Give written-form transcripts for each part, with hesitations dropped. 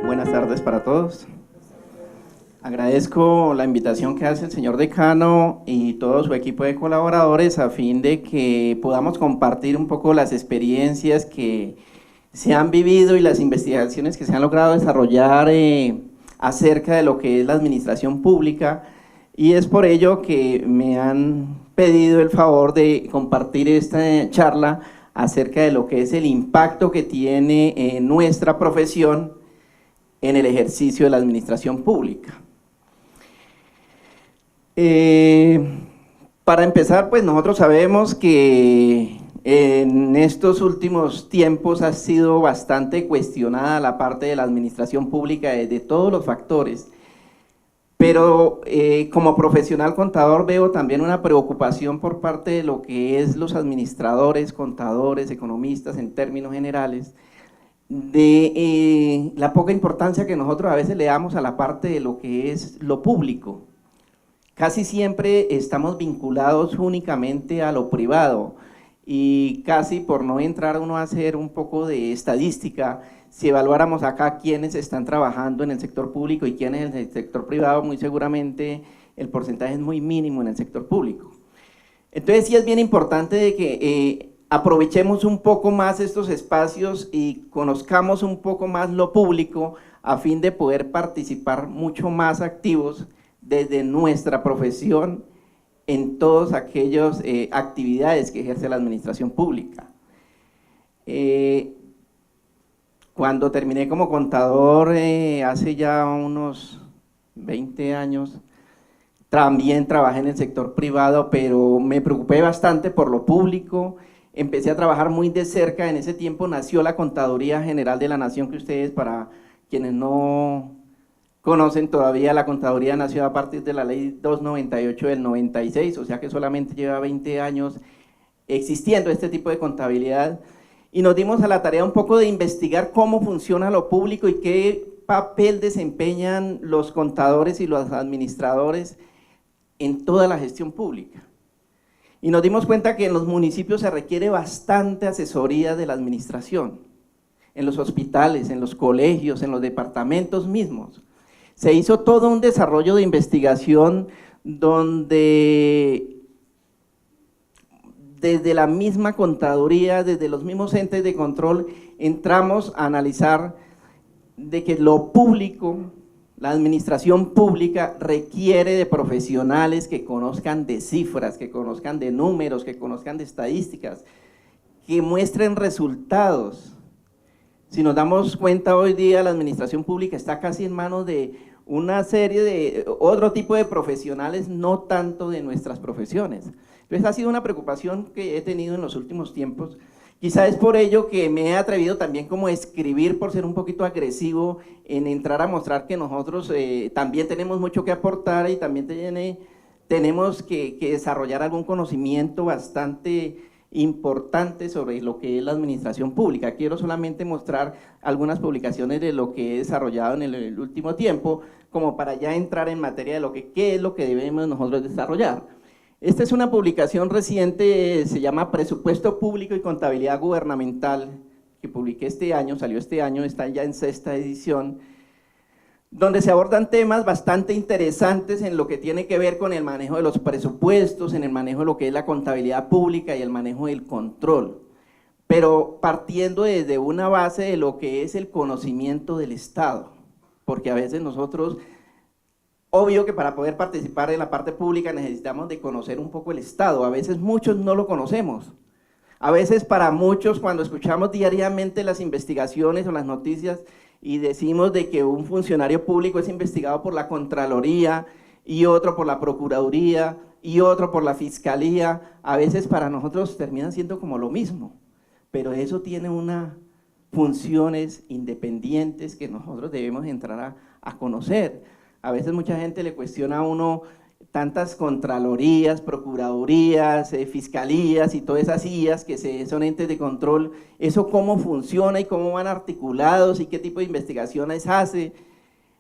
Buenas tardes para todos. Agradezco la invitación que hace el señor decano y todo su equipo de colaboradores a fin de que podamos compartir un poco las experiencias que se han vivido y las investigaciones que se han logrado desarrollar acerca de lo que es la administración pública, y es por ello que me han pedido el favor de compartir esta charla acerca de lo que es el impacto que tiene nuestra profesión en el ejercicio de la administración pública. Para empezar, pues nosotros sabemos que en estos últimos tiempos ha sido bastante cuestionada la parte de la administración pública de todos los factores, pero como profesional contador veo también una preocupación por parte de lo que es los administradores, contadores, economistas en términos generales, de la poca importancia que nosotros a veces le damos a la parte de lo que es lo público. Casi siempre estamos vinculados únicamente a lo privado y casi por no entrar uno a hacer un poco de estadística, si evaluáramos acá quiénes están trabajando en el sector público y quiénes en el sector privado, muy seguramente el porcentaje es muy mínimo en el sector público. Entonces sí es bien importante de que aprovechemos un poco más estos espacios y conozcamos un poco más lo público a fin de poder participar mucho más activos desde nuestra profesión en todas aquellas actividades que ejerce la administración pública. Cuando terminé como contador hace ya unos 20 años, también trabajé en el sector privado, pero me preocupé bastante por lo público. Empecé a trabajar muy de cerca. En ese tiempo nació la Contaduría General de la Nación, que ustedes, para quienes no conocen todavía, la Contaduría nació a partir de la Ley 298 del 96, o sea que solamente lleva 20 años existiendo este tipo de contabilidad, y nos dimos a la tarea un poco de investigar cómo funciona lo público y qué papel desempeñan los contadores y los administradores en toda la gestión pública. Y nos dimos cuenta que en los municipios se requiere bastante asesoría de la administración, en los hospitales, en los colegios, en los departamentos mismos. Se hizo todo un desarrollo de investigación donde desde la misma contaduría, desde los mismos entes de control, entramos a analizar de que lo público, la administración pública requiere de profesionales que conozcan de cifras, que conozcan de números, que conozcan de estadísticas, que muestren resultados. Si nos damos cuenta, hoy día la administración pública está casi en manos de una serie de otro tipo de profesionales, no tanto de nuestras profesiones. Entonces ha sido una preocupación que he tenido en los últimos tiempos. Quizá es por ello que me he atrevido también como a escribir, por ser un poquito agresivo en entrar a mostrar que nosotros también tenemos mucho que aportar y también tenemos que desarrollar algún conocimiento bastante importante sobre lo que es la administración pública. Quiero solamente mostrar algunas publicaciones de lo que he desarrollado en el último tiempo, como para ya entrar en materia de lo qué es lo que debemos nosotros desarrollar. Esta es una publicación reciente, se llama Presupuesto Público y Contabilidad Gubernamental, que publiqué este año, salió este año, está ya en 6ª edición, donde se abordan temas bastante interesantes en lo que tiene que ver con el manejo de los presupuestos, en el manejo de lo que es la contabilidad pública y el manejo del control, pero partiendo desde una base de lo que es el conocimiento del Estado, porque a veces nosotros, obvio que para poder participar en la parte pública necesitamos de conocer un poco el Estado, a veces muchos no lo conocemos, a veces para muchos cuando escuchamos diariamente las investigaciones o las noticias y decimos de que un funcionario público es investigado por la Contraloría y otro por la Procuraduría y otro por la Fiscalía, a veces para nosotros terminan siendo como lo mismo, pero eso tiene unas funciones independientes que nosotros debemos entrar a conocer. A veces mucha gente le cuestiona a uno tantas contralorías, procuradurías, fiscalías y todas esas IAs que son entes de control, eso cómo funciona y cómo van articulados y qué tipo de investigaciones hace.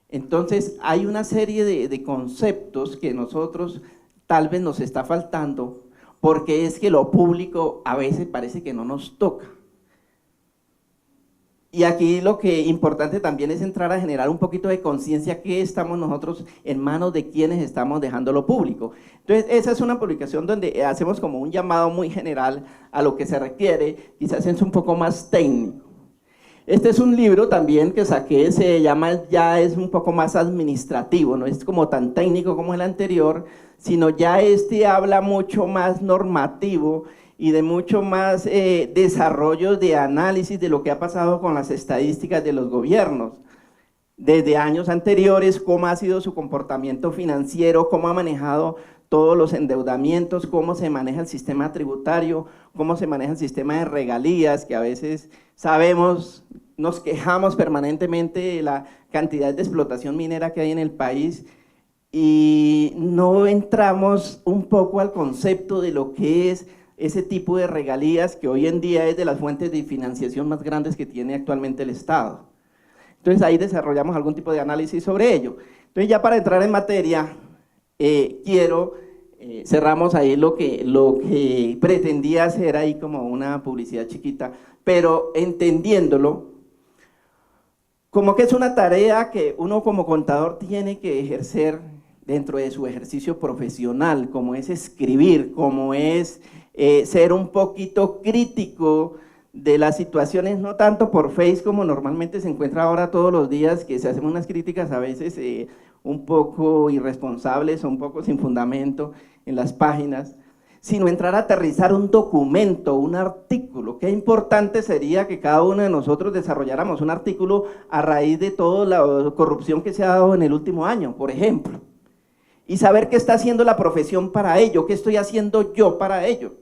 Entonces hay una serie de conceptos que nosotros tal vez nos está faltando, porque es que lo público a veces parece que no nos toca. Y aquí lo que importante también es entrar a generar un poquito de conciencia que estamos nosotros en manos de quienes estamos dejando lo público. Entonces, esa es una publicación donde hacemos como un llamado muy general a lo que se requiere, quizás es un poco más técnico. Este es un libro también que saqué, se llama, ya es un poco más administrativo, no es como tan técnico como el anterior, sino ya este habla mucho más normativo y de mucho más desarrollo de análisis de lo que ha pasado con las estadísticas de los gobiernos desde años anteriores, cómo ha sido su comportamiento financiero, cómo ha manejado todos los endeudamientos, cómo se maneja el sistema tributario, cómo se maneja el sistema de regalías, que a veces sabemos, nos quejamos permanentemente de la cantidad de explotación minera que hay en el país y no entramos un poco al concepto de lo que es ese tipo de regalías que hoy en día es de las fuentes de financiación más grandes que tiene actualmente el Estado. Entonces ahí desarrollamos algún tipo de análisis sobre ello. Entonces ya para entrar en materia, cerramos ahí lo que pretendía hacer ahí como una publicidad chiquita, pero entendiéndolo como que es una tarea que uno como contador tiene que ejercer dentro de su ejercicio profesional, como es escribir, como es ser un poquito crítico de las situaciones, no tanto por Face como normalmente se encuentra ahora todos los días, que se hacen unas críticas a veces un poco irresponsables o un poco sin fundamento en las páginas, sino entrar a aterrizar un documento, un artículo. Qué importante sería que cada uno de nosotros desarrolláramos un artículo a raíz de toda la corrupción que se ha dado en el último año, por ejemplo, y saber qué está haciendo la profesión para ello, qué estoy haciendo yo para ello.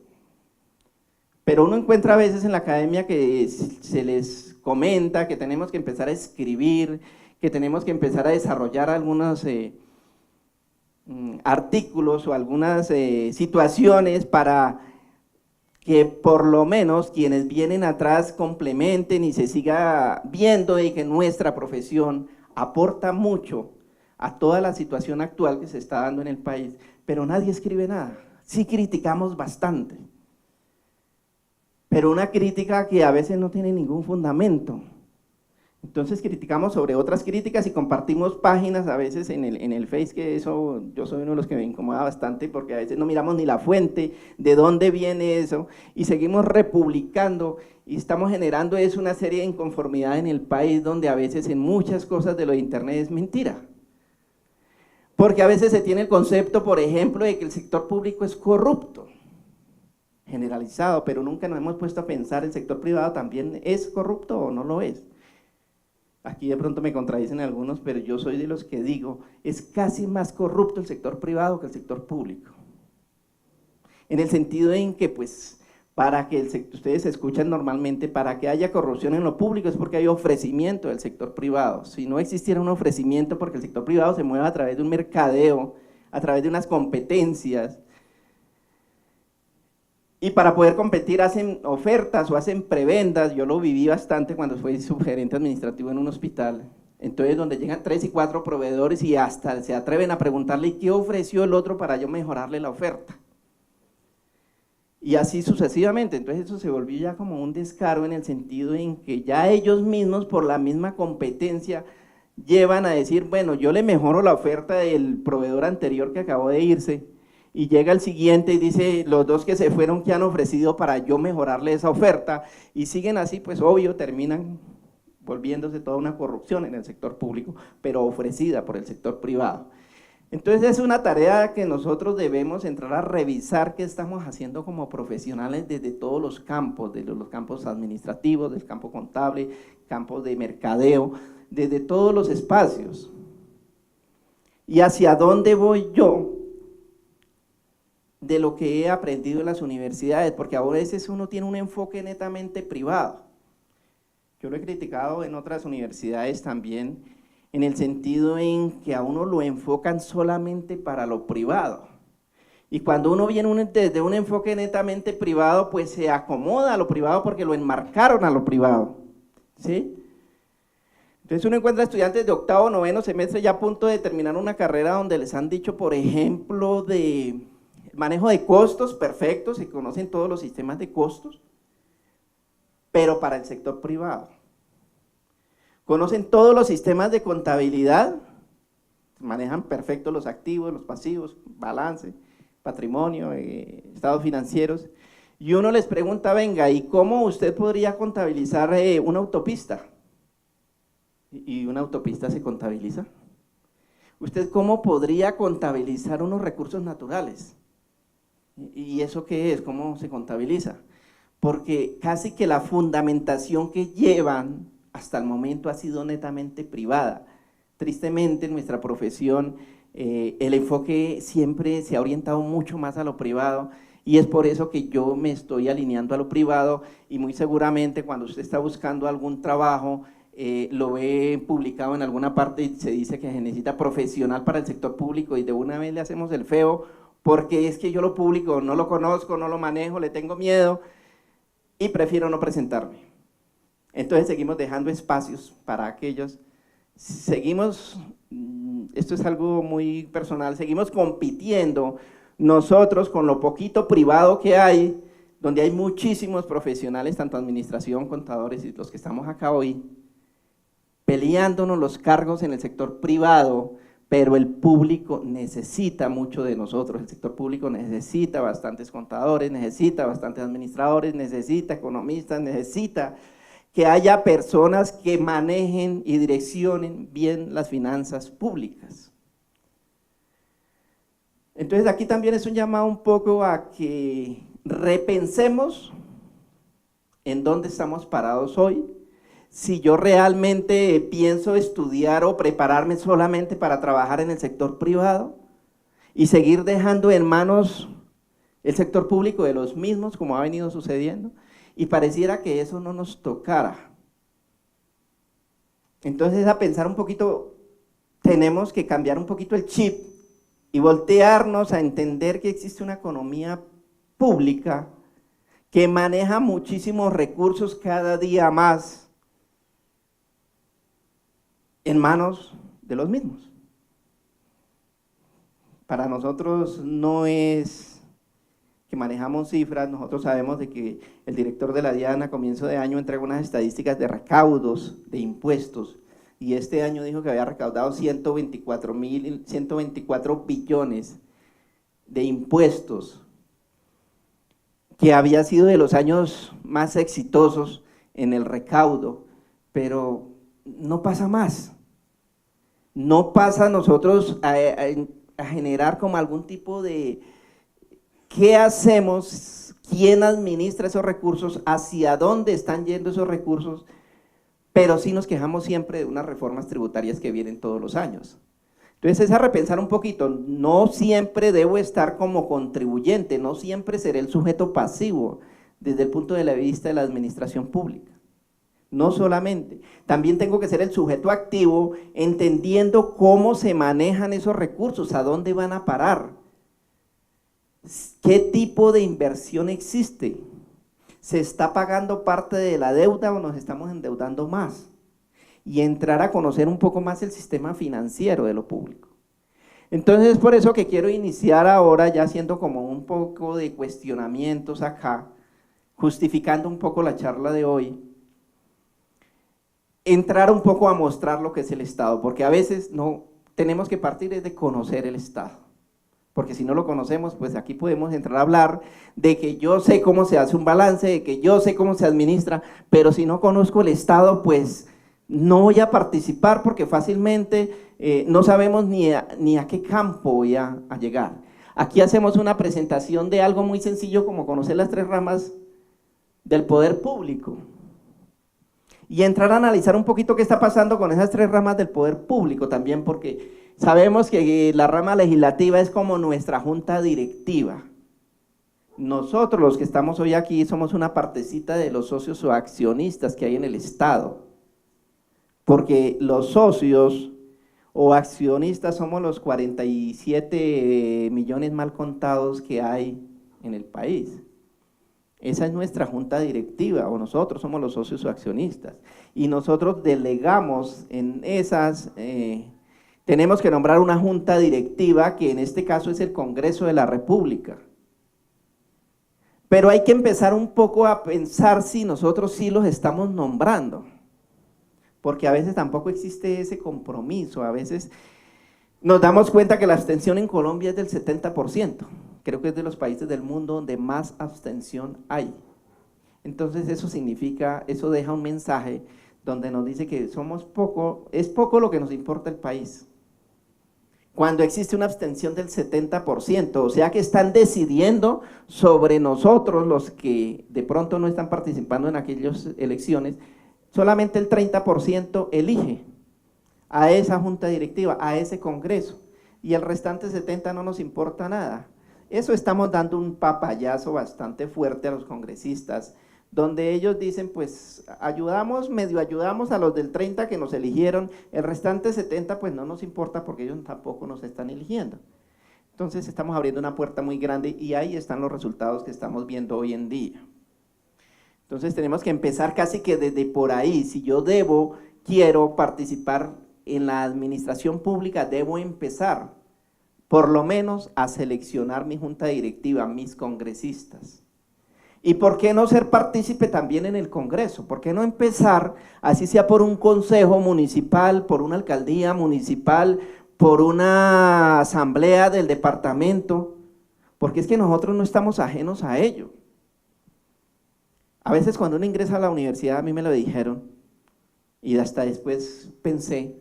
Pero uno encuentra a veces en la academia que se les comenta que tenemos que empezar a escribir, que tenemos que empezar a desarrollar algunos artículos o algunas situaciones para que por lo menos quienes vienen atrás complementen y se siga viendo de que nuestra profesión aporta mucho a toda la situación actual que se está dando en el país, pero nadie escribe nada. Sí criticamos bastante, pero una crítica que a veces no tiene ningún fundamento. Entonces criticamos sobre otras críticas y compartimos páginas a veces en el Face, que eso yo soy uno de los que me incomoda bastante porque a veces no miramos ni la fuente, de dónde viene eso, y seguimos republicando y estamos generando una serie de inconformidad en el país donde a veces en muchas cosas de lo de internet es mentira. Porque a veces se tiene el concepto, por ejemplo, de que el sector público es corrupto, generalizado, pero nunca nos hemos puesto a pensar, ¿el sector privado también es corrupto o no lo es? Aquí de pronto me contradicen algunos, pero yo soy de los que digo, es casi más corrupto el sector privado que el sector público. En el sentido en que, pues, para que ustedes escuchan normalmente, para que haya corrupción en lo público es porque hay ofrecimiento del sector privado. Si no existiera un ofrecimiento, porque el sector privado se mueve a través de un mercadeo, a través de unas competencias, y para poder competir hacen ofertas o hacen prebendas. Yo lo viví bastante cuando fui subgerente administrativo en un hospital, entonces donde llegan 3 y 4 proveedores y hasta se atreven a preguntarle ¿qué ofreció el otro para yo mejorarle la oferta? Y así sucesivamente. Entonces eso se volvió ya como un descaro en el sentido en que ya ellos mismos por la misma competencia llevan a decir, bueno, yo le mejoro la oferta del proveedor anterior que acabó de irse, y llega el siguiente y dice, los dos que se fueron, ¿qué han ofrecido para yo mejorarle esa oferta? Y siguen así, pues obvio, terminan volviéndose toda una corrupción en el sector público, pero ofrecida por el sector privado. Entonces es una tarea que nosotros debemos entrar a revisar qué estamos haciendo como profesionales desde todos los campos, desde los campos administrativos, del campo contable, campos de mercadeo, desde todos los espacios. ¿Y hacia dónde voy yo? De lo que he aprendido en las universidades, porque a veces uno tiene un enfoque netamente privado. Yo lo he criticado en otras universidades también, en el sentido en que a uno lo enfocan solamente para lo privado. Y cuando uno viene desde un enfoque netamente privado, pues se acomoda a lo privado porque lo enmarcaron a lo privado, ¿sí? Entonces uno encuentra estudiantes de octavo, noveno semestre ya a punto de terminar una carrera donde les han dicho, por ejemplo, de manejo de costos, perfecto, se conocen todos los sistemas de costos, pero para el sector privado. conocen todos los sistemas de contabilidad, manejan perfecto los activos, los pasivos, balance, patrimonio, estados financieros, y uno les pregunta, venga, ¿y cómo usted podría contabilizar una autopista? ¿Y una autopista se contabiliza? ¿Usted cómo podría contabilizar unos recursos naturales? ¿Y eso qué es? ¿Cómo se contabiliza? Porque casi que la fundamentación que llevan hasta el momento ha sido netamente privada. Tristemente en nuestra profesión el enfoque siempre se ha orientado mucho más a lo privado, y es por eso que yo me estoy alineando a lo privado, y muy seguramente cuando usted está buscando algún trabajo, lo ve publicado en alguna parte y se dice que se necesita profesional para el sector público, y de una vez le hacemos el feo, porque es que yo lo público no lo conozco, no lo manejo, le tengo miedo y prefiero no presentarme. Entonces seguimos dejando espacios para aquellos, seguimos, esto es algo muy personal, seguimos compitiendo nosotros con lo poquito privado que hay, donde hay muchísimos profesionales, tanto administración, contadores y los que estamos acá hoy, peleándonos los cargos en el sector privado, pero el público necesita mucho de nosotros, el sector público necesita bastantes contadores, necesita bastantes administradores, necesita economistas, necesita que haya personas que manejen y direccionen bien las finanzas públicas. Entonces aquí también es un llamado un poco a que repensemos en dónde estamos parados hoy, si yo realmente pienso estudiar o prepararme solamente para trabajar en el sector privado y seguir dejando en manos el sector público de los mismos, como ha venido sucediendo, y pareciera que eso no nos tocara. Entonces, a pensar un poquito, tenemos que cambiar un poquito el chip y voltearnos a entender que existe una economía pública que maneja muchísimos recursos cada día más en manos de los mismos. Para nosotros no es que manejamos cifras, nosotros sabemos de que el director de la DIAN a comienzo de año entrega unas estadísticas de recaudos de impuestos, y este año dijo que había recaudado 124 billones de impuestos, que había sido de los años más exitosos en el recaudo, pero no pasa más. No pasa nosotros a generar como algún tipo de ¿qué hacemos? ¿Quién administra esos recursos? ¿Hacia dónde están yendo esos recursos? Pero sí nos quejamos siempre de unas reformas tributarias que vienen todos los años. Entonces es a repensar un poquito, no siempre debo estar como contribuyente, no siempre seré el sujeto pasivo desde el punto de vista de la administración pública. No solamente, también tengo que ser el sujeto activo, entendiendo cómo se manejan esos recursos, a dónde van a parar, qué tipo de inversión existe, se está pagando parte de la deuda o nos estamos endeudando más, y entrar a conocer un poco más el sistema financiero de lo público. Entonces es por eso que quiero iniciar ahora ya haciendo como un poco de cuestionamientos acá, justificando un poco la charla de hoy, entrar un poco a mostrar lo que es el Estado, porque a veces no tenemos que partir de conocer el Estado, porque si no lo conocemos, pues aquí podemos entrar a hablar de que yo sé cómo se hace un balance, de que yo sé cómo se administra, pero si no conozco el Estado, pues no voy a participar, porque fácilmente no sabemos ni a qué campo voy a llegar. Aquí hacemos una presentación de algo muy sencillo como conocer las tres ramas del poder público, y entrar a analizar un poquito qué está pasando con esas tres ramas del poder público también, porque sabemos que la rama legislativa es como nuestra junta directiva. Nosotros los que estamos hoy aquí somos una partecita de los socios o accionistas que hay en el Estado, porque los socios o accionistas somos los 47 millones mal contados que hay en el país. Esa es nuestra junta directiva, o nosotros somos los socios o accionistas, y nosotros delegamos en esas, tenemos que nombrar una junta directiva, que en este caso es el Congreso de la República. Pero hay que empezar un poco a pensar si nosotros sí los estamos nombrando, porque a veces tampoco existe ese compromiso. A veces nos damos cuenta que la abstención en Colombia es del 70%, creo que es de los países del mundo donde más abstención hay. Entonces eso significa, eso deja un mensaje donde nos dice que somos poco, es poco lo que nos importa el país. Cuando existe una abstención del 70%, o sea que están decidiendo sobre nosotros los que de pronto no están participando en aquellas elecciones, solamente el 30% elige a esa junta directiva, a ese congreso, y el restante 70% no nos importa nada. Eso estamos dando un papayazo bastante fuerte a los congresistas, donde ellos dicen, pues ayudamos, medio ayudamos a los del 30 que nos eligieron, el restante 70 pues no nos importa porque ellos tampoco nos están eligiendo. Entonces estamos abriendo una puerta muy grande y ahí están los resultados que estamos viendo hoy en día. Entonces tenemos que empezar casi que desde por ahí. Si yo quiero participar en la administración pública, debo empezar por lo menos a seleccionar mi junta directiva, mis congresistas. ¿Y por qué no ser partícipe también en el Congreso? ¿Por qué no empezar, así sea por un consejo municipal, por una alcaldía municipal, por una asamblea del departamento? Porque es que nosotros no estamos ajenos a ello. A veces cuando uno ingresa a la universidad, a mí me lo dijeron, y hasta después pensé,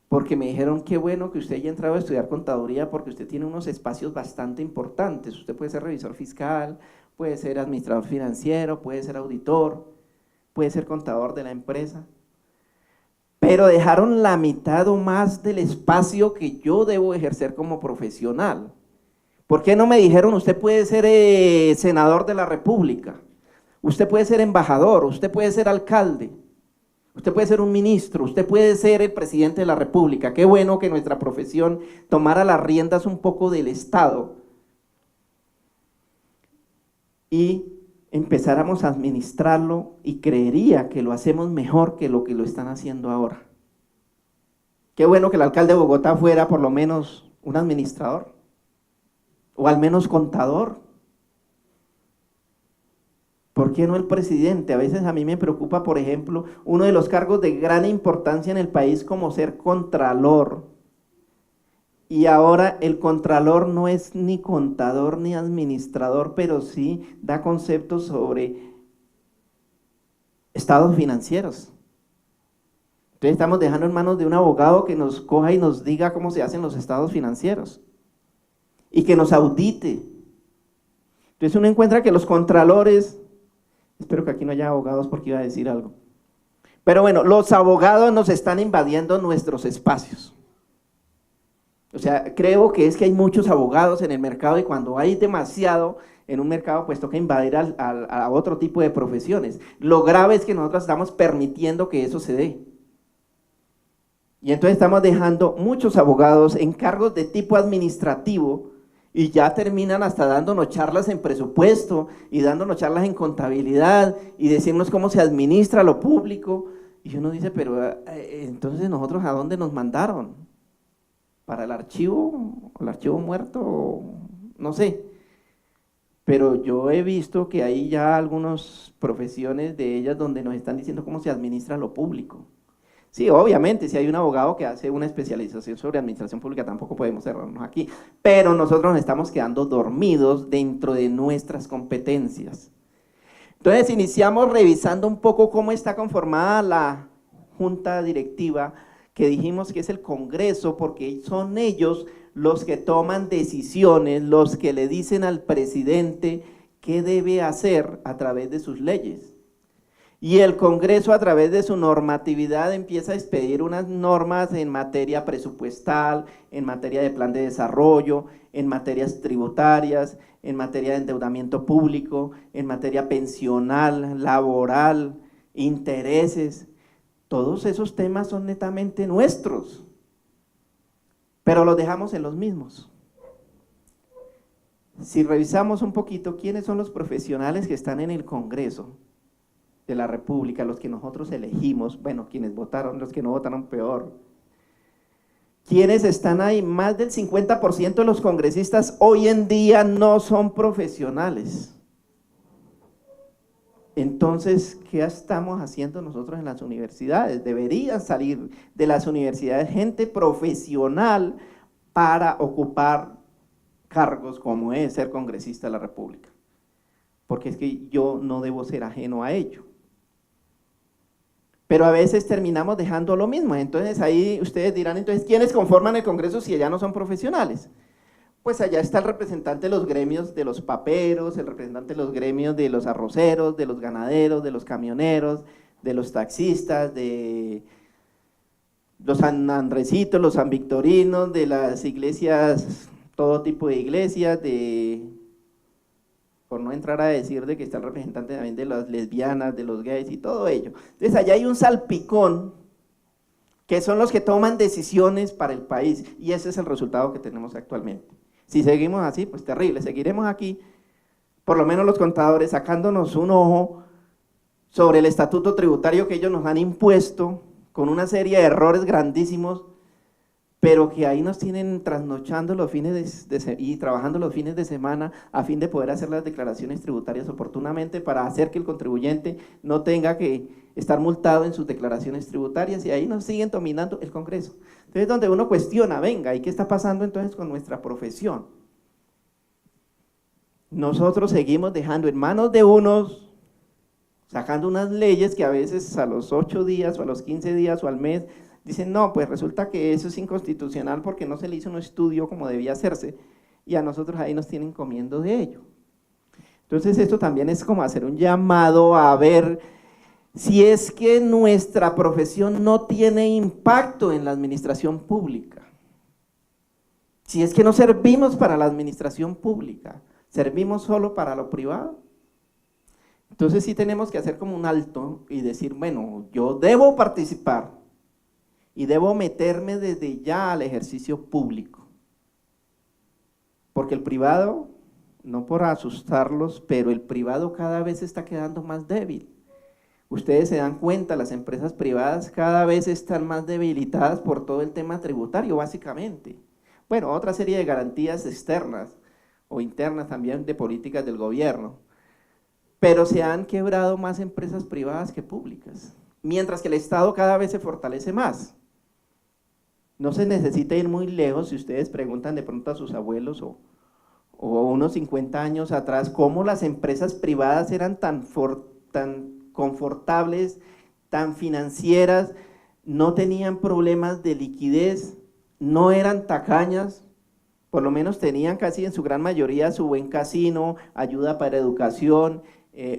porque me dijeron, qué bueno que usted haya entrado a estudiar contaduría, porque usted tiene unos espacios bastante importantes, usted puede ser revisor fiscal, puede ser administrador financiero, puede ser auditor, puede ser contador de la empresa, pero dejaron la mitad o más del espacio que yo debo ejercer como profesional. ¿Por qué no me dijeron, usted puede ser senador de la República, usted puede ser embajador, usted puede ser alcalde, usted puede ser un ministro, usted puede ser el presidente de la República? Qué bueno que nuestra profesión tomara las riendas un poco del Estado y empezáramos a administrarlo, y creería que lo hacemos mejor que lo están haciendo ahora. Qué bueno que el alcalde de Bogotá fuera por lo menos un administrador, o al menos contador. ¿Por qué no el presidente? A veces a mí me preocupa, por ejemplo, uno de los cargos de gran importancia en el país como ser contralor. Y ahora el contralor no es ni contador ni administrador, pero sí da conceptos sobre estados financieros. Entonces estamos dejando en manos de un abogado que nos coja y nos diga cómo se hacen los estados financieros y que nos audite. Entonces uno encuentra que los contralores, espero que aquí no haya abogados porque iba a decir algo, pero bueno, los abogados nos están invadiendo nuestros espacios. O sea, creo que es que hay muchos abogados en el mercado, y cuando hay demasiado en un mercado, pues toca invadir a otro tipo de profesiones. Lo grave es que nosotros estamos permitiendo que eso se dé. Y entonces estamos dejando muchos abogados en cargos de tipo administrativo, y ya terminan hasta dándonos charlas en presupuesto, y dándonos charlas en contabilidad, y decirnos cómo se administra lo público. Y uno dice, pero entonces nosotros ¿a dónde nos mandaron? ¿Para el archivo muerto? No sé. Pero yo he visto que hay ya algunas profesiones de ellas donde nos están diciendo cómo se administra lo público. Sí, obviamente, si hay un abogado que hace una especialización sobre administración pública, tampoco podemos cerrarnos aquí, pero nosotros nos estamos quedando dormidos dentro de nuestras competencias. Entonces iniciamos revisando un poco cómo está conformada la junta directiva, que dijimos que es el Congreso, porque son ellos los que toman decisiones, los que le dicen al presidente qué debe hacer a través de sus leyes. Y el Congreso, a través de su normatividad, empieza a expedir unas normas en materia presupuestal, en materia de plan de desarrollo, en materias tributarias, en materia de endeudamiento público, en materia pensional, laboral, intereses. Todos esos temas son netamente nuestros, pero los dejamos en los mismos. Si revisamos un poquito quiénes son los profesionales que están en el Congreso de la República, los que nosotros elegimos, bueno, quienes votaron, los que no votaron peor. ¿Quiénes están ahí? Más del 50% de los congresistas hoy en día no son profesionales. Entonces, ¿qué estamos haciendo nosotros en las universidades? Debería salir de las universidades gente profesional para ocupar cargos como es ser congresista de la República, porque es que yo no debo ser ajeno a ello. Pero a veces terminamos dejando lo mismo, entonces ahí ustedes dirán, entonces, ¿quiénes conforman el Congreso si allá no son profesionales? Pues allá está el representante de los gremios de los paperos, el representante de los gremios de los arroceros, de los ganaderos, de los camioneros, de los taxistas, de los San Andresitos, los San Victorinos, de las iglesias, todo tipo de iglesias, por no entrar a decir de que está el representante también de las lesbianas, de los gays y todo ello. Entonces allá hay un salpicón que son los que toman decisiones para el país y ese es el resultado que tenemos actualmente. Si seguimos así, pues terrible, seguiremos aquí, por lo menos los contadores, sacándonos un ojo sobre el estatuto tributario que ellos nos han impuesto con una serie de errores grandísimos, pero que ahí nos tienen trasnochando los fines y trabajando los fines de semana a fin de poder hacer las declaraciones tributarias oportunamente para hacer que el contribuyente no tenga que estar multado en sus declaraciones tributarias y ahí nos siguen dominando el Congreso. Entonces donde uno cuestiona, venga, ¿y qué está pasando entonces con nuestra profesión? Nosotros seguimos dejando en manos de unos, sacando unas leyes que a veces a los 8 días o a los 15 días o al mes dicen, no, pues resulta que eso es inconstitucional porque no se le hizo un estudio como debía hacerse y a nosotros ahí nos tienen comiendo de ello. Entonces esto también es como hacer un llamado a ver si es que nuestra profesión no tiene impacto en la administración pública, si es que no servimos para la administración pública, servimos solo para lo privado. Entonces sí tenemos que hacer como un alto y decir, bueno, yo debo participar y debo meterme desde ya al ejercicio público, porque el privado, no por asustarlos, pero el privado cada vez está quedando más débil. Ustedes se dan cuenta, las empresas privadas cada vez están más debilitadas por todo el tema tributario, básicamente. Bueno, otra serie de garantías externas o internas también de políticas del gobierno, pero se han quebrado más empresas privadas que públicas, mientras que el Estado cada vez se fortalece más. No se necesita ir muy lejos si ustedes preguntan de pronto a sus abuelos o unos 50 años atrás, cómo las empresas privadas eran tan confortables, tan financieras, no tenían problemas de liquidez, no eran tacañas, por lo menos tenían casi en su gran mayoría su buen casino, ayuda para educación,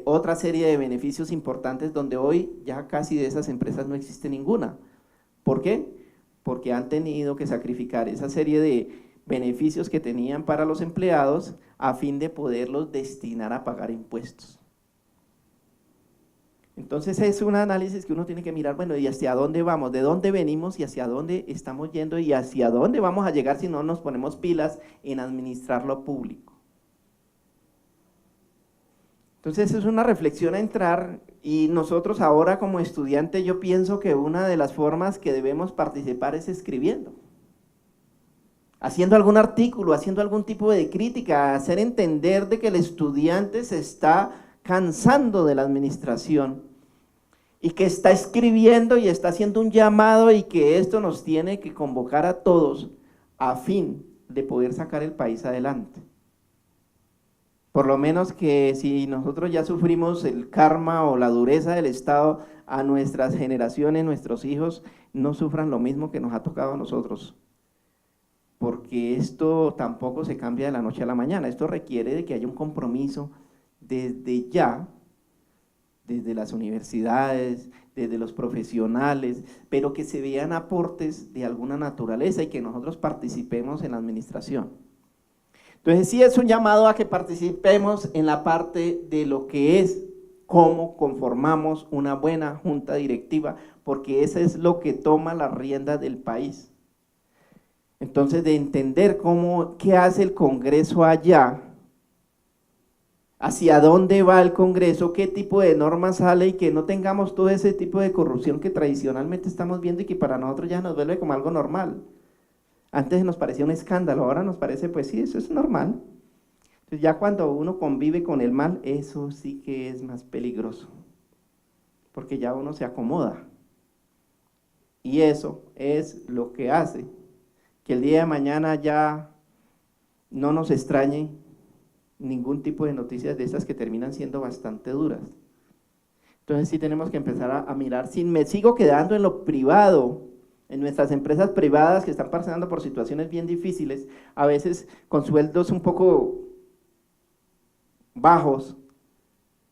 otra serie de beneficios importantes donde hoy ya casi de esas empresas no existe ninguna. ¿Por qué? Porque han tenido que sacrificar esa serie de beneficios que tenían para los empleados a fin de poderlos destinar a pagar impuestos. Entonces es un análisis que uno tiene que mirar, bueno, ¿y hacia dónde vamos? ¿De dónde venimos y hacia dónde estamos yendo y hacia dónde vamos a llegar si no nos ponemos pilas en administrar lo público? Entonces es una reflexión a entrar y nosotros ahora como estudiantes yo pienso que una de las formas que debemos participar es escribiendo, haciendo algún artículo, haciendo algún tipo de crítica, hacer entender de que el estudiante se está cansando de la administración y que está escribiendo y está haciendo un llamado y que esto nos tiene que convocar a todos a fin de poder sacar el país adelante. Por lo menos que si nosotros ya sufrimos el karma o la dureza del Estado, a nuestras generaciones, nuestros hijos, no sufran lo mismo que nos ha tocado a nosotros. Porque esto tampoco se cambia de la noche a la mañana, esto requiere de que haya un compromiso desde ya, desde las universidades, desde los profesionales, pero que se vean aportes de alguna naturaleza y que nosotros participemos en la administración. Entonces sí es un llamado a que participemos en la parte de lo que es cómo conformamos una buena junta directiva, porque eso es lo que toma la rienda del país. Entonces de entender qué hace el Congreso allá, hacia dónde va el Congreso, qué tipo de normas sale y que no tengamos todo ese tipo de corrupción que tradicionalmente estamos viendo y que para nosotros ya nos vuelve como algo normal. Antes nos parecía un escándalo, ahora nos parece, pues sí, eso es normal. Entonces ya cuando uno convive con el mal, eso sí que es más peligroso, porque ya uno se acomoda. Y eso es lo que hace que el día de mañana ya no nos extrañe ningún tipo de noticias de estas que terminan siendo bastante duras. Entonces sí tenemos que empezar a mirar, si me sigo quedando en lo privado, en nuestras empresas privadas que están pasando por situaciones bien difíciles, a veces con sueldos un poco bajos,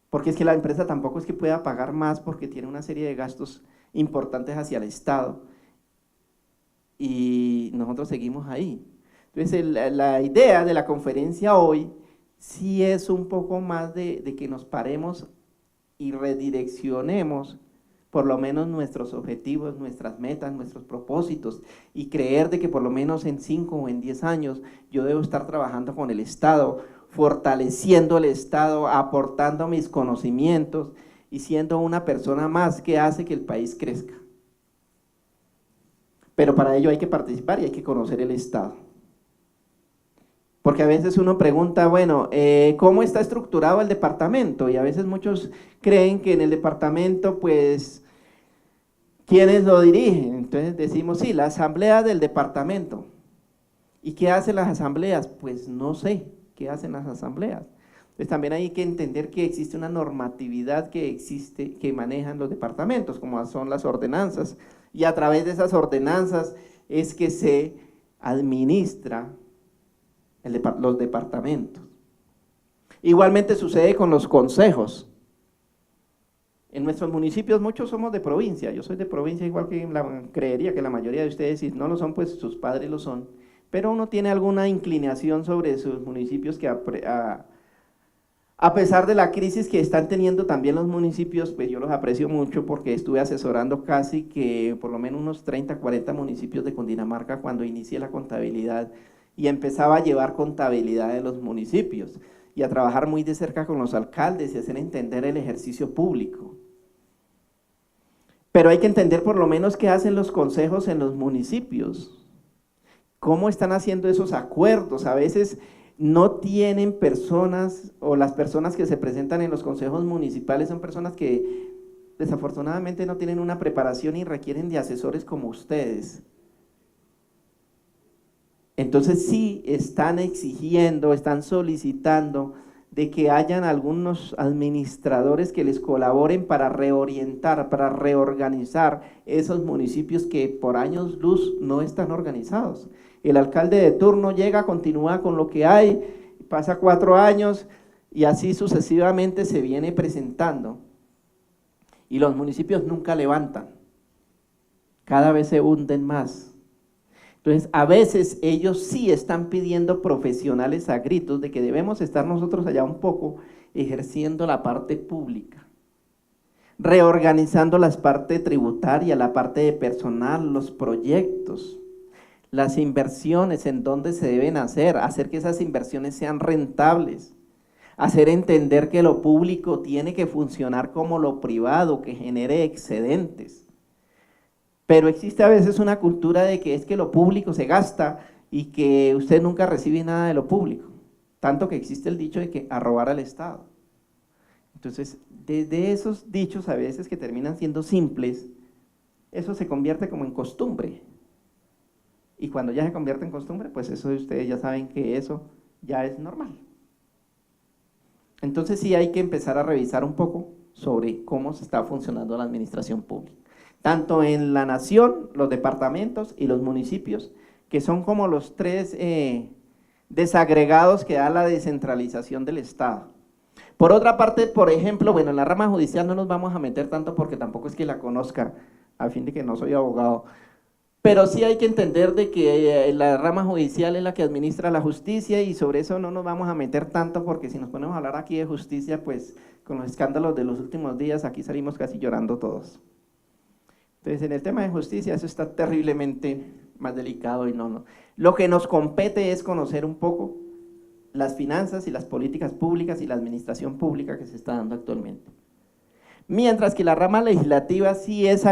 porque es que la empresa tampoco es que pueda pagar más porque tiene una serie de gastos importantes hacia el Estado y nosotros seguimos ahí. Entonces la idea de la conferencia hoy sí es un poco más de que nos paremos y redireccionemos por lo menos nuestros objetivos, nuestras metas, nuestros propósitos y creer de que por lo menos en 5 o en 10 años yo debo estar trabajando con el Estado, fortaleciendo el Estado, aportando mis conocimientos y siendo una persona más que hace que el país crezca. Pero para ello hay que participar y hay que conocer el Estado. Porque a veces uno pregunta, bueno, ¿cómo está estructurado el departamento? Y a veces muchos creen que en el departamento, pues, ¿quiénes lo dirigen? Entonces decimos, sí, la asamblea del departamento. ¿Y qué hacen las asambleas? Pues no sé qué hacen las asambleas. Entonces también hay que entender que existe una normatividad que manejan los departamentos, como son las ordenanzas, y a través de esas ordenanzas es que se administra los departamentos. Igualmente sucede con los consejos. En nuestros municipios muchos somos de provincia, yo soy de provincia igual que creería que la mayoría de ustedes, si no lo son, pues sus padres lo son, pero uno tiene alguna inclinación sobre sus municipios que a pesar de la crisis que están teniendo también los municipios, pues yo los aprecio mucho porque estuve asesorando casi que por lo menos unos 30, 40 municipios de Cundinamarca cuando inicié la contabilidad y empezaba a llevar contabilidad de los municipios y a trabajar muy de cerca con los alcaldes y hacer entender el ejercicio público. Pero hay que entender por lo menos qué hacen los consejos en los municipios, cómo están haciendo esos acuerdos. A veces no tienen personas, o las personas que se presentan en los consejos municipales son personas que desafortunadamente no tienen una preparación y requieren de asesores como ustedes. Entonces sí están exigiendo, están solicitando de que hayan algunos administradores que les colaboren para reorientar, para reorganizar esos municipios que por años luz no están organizados. El alcalde de turno llega, continúa con lo que hay, pasa 4 años y así sucesivamente se viene presentando. Y los municipios nunca levantan, cada vez se hunden más. Entonces, a veces ellos sí están pidiendo profesionales a gritos de que debemos estar nosotros allá un poco ejerciendo la parte pública, reorganizando la parte tributaria, la parte de personal, los proyectos, las inversiones, en dónde se deben hacer que esas inversiones sean rentables, hacer entender que lo público tiene que funcionar como lo privado, que genere excedentes. Pero existe a veces una cultura de que es que lo público se gasta y que usted nunca recibe nada de lo público, tanto que existe el dicho de que a robar al Estado. Entonces, desde esos dichos a veces que terminan siendo simples, eso se convierte como en costumbre. Y cuando ya se convierte en costumbre, pues eso ustedes ya saben que eso ya es normal. Entonces sí hay que empezar a revisar un poco sobre cómo se está funcionando la administración pública. Tanto en la nación, los departamentos y los municipios, que son como los 3 desagregados que da la descentralización del Estado. Por otra parte, por ejemplo, bueno, en la rama judicial no nos vamos a meter tanto porque tampoco es que la conozca, a fin de que no soy abogado, pero sí hay que entender de que la rama judicial es la que administra la justicia y sobre eso no nos vamos a meter tanto porque si nos ponemos a hablar aquí de justicia, pues con los escándalos de los últimos días aquí salimos casi llorando todos. Entonces, en el tema de justicia eso está terriblemente más delicado y no. Lo que nos compete es conocer un poco las finanzas y las políticas públicas y la administración pública que se está dando actualmente. Mientras que la rama legislativa sí es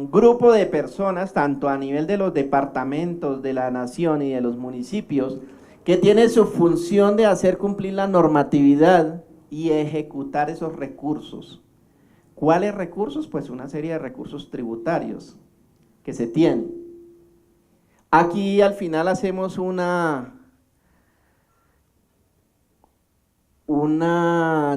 grupo de personas, tanto a nivel de los departamentos, de la nación y de los municipios, que tiene su función de hacer cumplir la normatividad y ejecutar esos recursos. ¿Cuáles recursos? Pues una serie de recursos tributarios que se tienen. Aquí al final hacemos una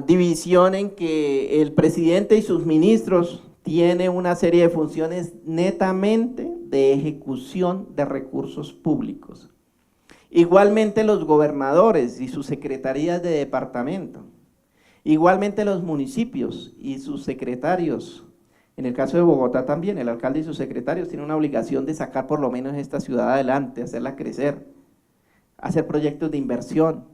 división en que el presidente y sus ministros tienen una serie de funciones netamente de ejecución de recursos públicos. Igualmente los gobernadores y sus secretarías de departamento, igualmente los municipios y sus secretarios. En el caso de Bogotá también, el alcalde y sus secretarios tienen una obligación de sacar por lo menos esta ciudad adelante, hacerla crecer, hacer proyectos de inversión.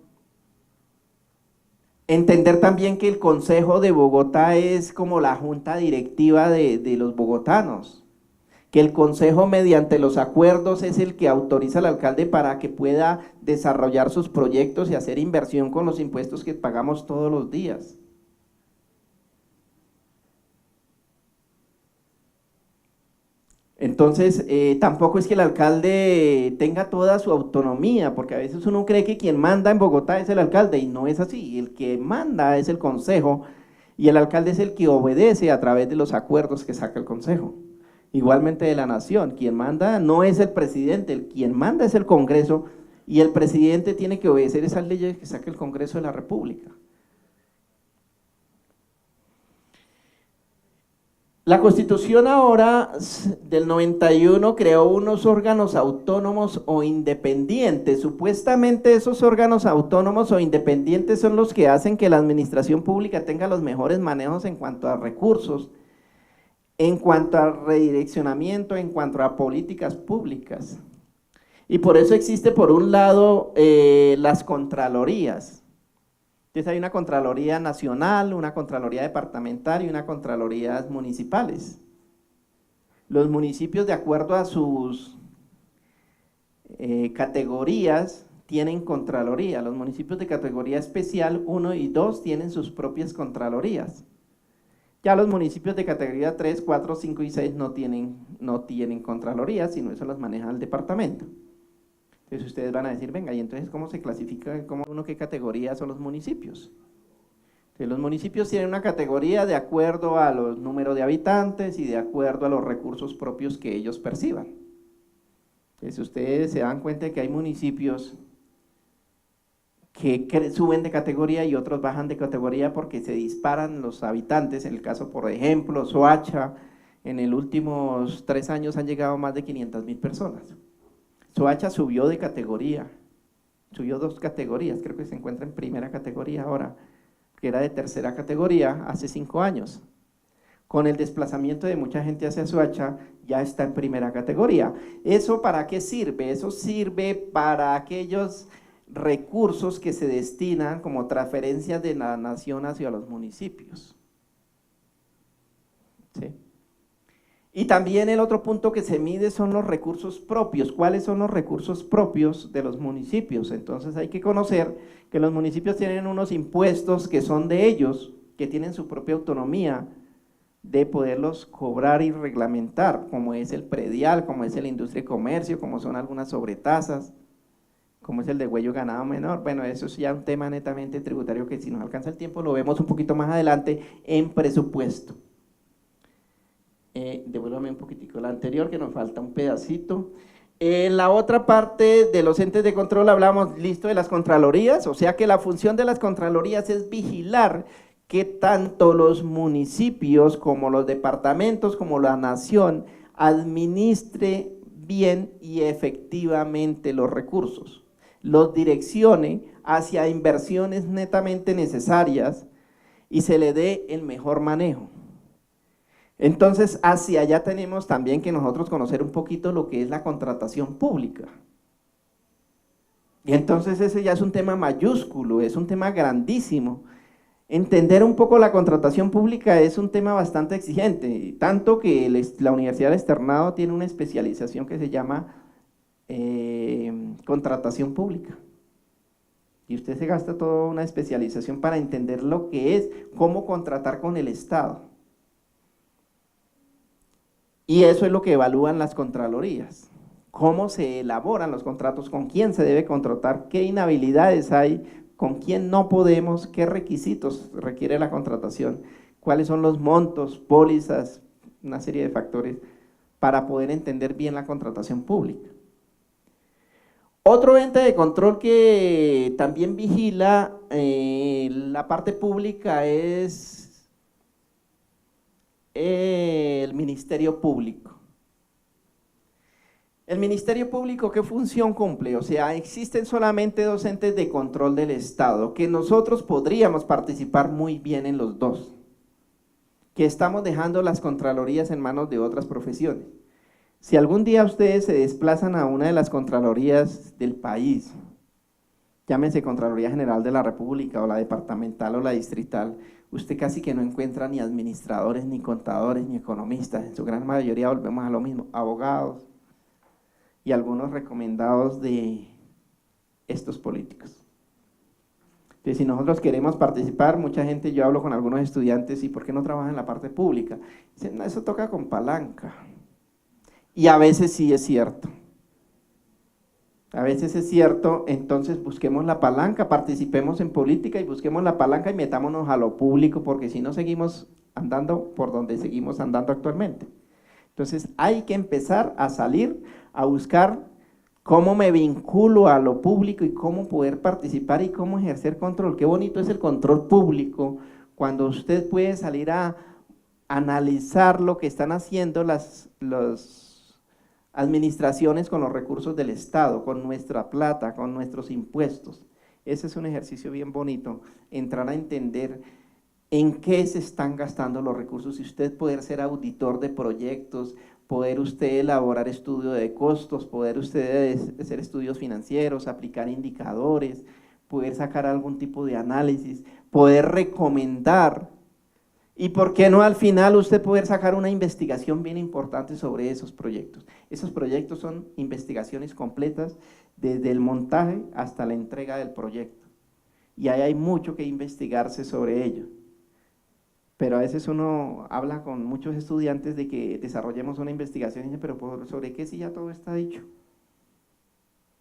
Entender también que el Consejo de Bogotá es como la junta directiva de los bogotanos, que el Consejo mediante los acuerdos es el que autoriza al alcalde para que pueda desarrollar sus proyectos y hacer inversión con los impuestos que pagamos todos los días. Entonces, tampoco es que el alcalde tenga toda su autonomía, porque a veces uno cree que quien manda en Bogotá es el alcalde, y no es así. El que manda es el consejo, y el alcalde es el que obedece a través de los acuerdos que saca el consejo. Igualmente de la nación, quien manda no es el presidente, quien manda es el Congreso, y el presidente tiene que obedecer esas leyes que saca el Congreso de la República. La Constitución ahora del 91 creó unos órganos autónomos o independientes. Supuestamente esos órganos autónomos o independientes son los que hacen que la administración pública tenga los mejores manejos en cuanto a recursos, en cuanto a redireccionamiento, en cuanto a políticas públicas. Y por eso existe por un lado las contralorías. Entonces hay una Contraloría Nacional, una Contraloría Departamental y una Contralorías Municipales. Los municipios, de acuerdo a sus categorías, tienen Contraloría. Los municipios de categoría especial 1 y 2 tienen sus propias Contralorías. Ya los municipios de categoría 3, 4, 5 y 6 no tienen Contraloría, sino eso los maneja el departamento. Entonces ustedes van a decir, venga, ¿y entonces cómo se clasifica, qué categoría son los municipios? Entonces los municipios tienen una categoría de acuerdo a los números de habitantes y de acuerdo a los recursos propios que ellos perciban. Entonces ustedes se dan cuenta de que hay municipios que suben de categoría y otros bajan de categoría porque se disparan los habitantes. En el caso, por ejemplo, Soacha, en los últimos 3 años han llegado más de 500.000 personas. Soacha subió de categoría, subió 2 categorías, creo que se encuentra en primera categoría ahora, que era de tercera categoría hace 5 años. Con el desplazamiento de mucha gente hacia Soacha, ya está en primera categoría. ¿Eso para qué sirve? Eso sirve para aquellos recursos que se destinan como transferencias de la nación hacia los municipios. ¿Sí? Y también el otro punto que se mide son los recursos propios. ¿Cuáles son los recursos propios de los municipios? Entonces hay que conocer que los municipios tienen unos impuestos que son de ellos, que tienen su propia autonomía de poderlos cobrar y reglamentar, como es el predial, como es el industria y comercio, como son algunas sobretasas, como es el de huello ganado menor. Bueno, eso es ya un tema netamente tributario que si nos alcanza el tiempo lo vemos un poquito más adelante en presupuesto. Devuélvame un poquitico la anterior que nos falta un pedacito. En la otra parte de los entes de control hablamos, listo, de las contralorías, o sea que la función de las contralorías es vigilar que tanto los municipios como los departamentos como la nación administre bien y efectivamente los recursos, los direccione hacia inversiones netamente necesarias y se le dé el mejor manejo. Entonces, hacia allá tenemos también que nosotros conocer un poquito lo que es la contratación pública. Y entonces ese ya es un tema mayúsculo, es un tema grandísimo. Entender un poco la contratación pública es un tema bastante exigente, tanto que la Universidad del Externado tiene una especialización que se llama contratación pública. Y usted se gasta toda una especialización para entender lo que es, cómo contratar con el Estado. Y eso es lo que evalúan las contralorías. Cómo se elaboran los contratos, con quién se debe contratar, qué inhabilidades hay, con quién no podemos, qué requisitos requiere la contratación, cuáles son los montos, pólizas, una serie de factores para poder entender bien la contratación pública. Otro ente de control que también vigila la parte pública es el Ministerio Público. ¿El Ministerio Público qué función cumple? O sea, existen solamente dos entes de control del Estado, que nosotros podríamos participar muy bien en los dos, que estamos dejando las contralorías en manos de otras profesiones. Si algún día ustedes se desplazan a una de las contralorías del país, llámese Contraloría General de la República o la departamental o la distrital, usted casi que no encuentra ni administradores, ni contadores, ni economistas, en su gran mayoría volvemos a lo mismo, abogados y algunos recomendados de estos políticos. Entonces, si nosotros queremos participar, mucha gente, yo hablo con algunos estudiantes, ¿y por qué no trabajan en la parte pública? Dicen, no, eso toca con palanca. Y a veces sí es cierto. A veces es cierto, entonces busquemos la palanca, participemos en política y busquemos la palanca y metámonos a lo público, porque si no seguimos andando por donde seguimos andando actualmente. Entonces hay que empezar a salir, a buscar cómo me vinculo a lo público y cómo poder participar y cómo ejercer control. Qué bonito es el control público, cuando usted puede salir a analizar lo que están haciendo las administraciones con los recursos del Estado, con nuestra plata, con nuestros impuestos. Ese es un ejercicio bien bonito, entrar a entender en qué se están gastando los recursos y usted poder ser auditor de proyectos, poder usted elaborar estudio de costos, poder usted hacer estudios financieros, aplicar indicadores, poder sacar algún tipo de análisis, poder recomendar. Y por qué no al final usted poder sacar una investigación bien importante sobre esos proyectos. Esos proyectos son investigaciones completas desde el montaje hasta la entrega del proyecto. Y ahí hay mucho que investigarse sobre ello. Pero a veces uno habla con muchos estudiantes de que desarrollemos una investigación y dice, pero ¿sobre qué si ya todo está dicho?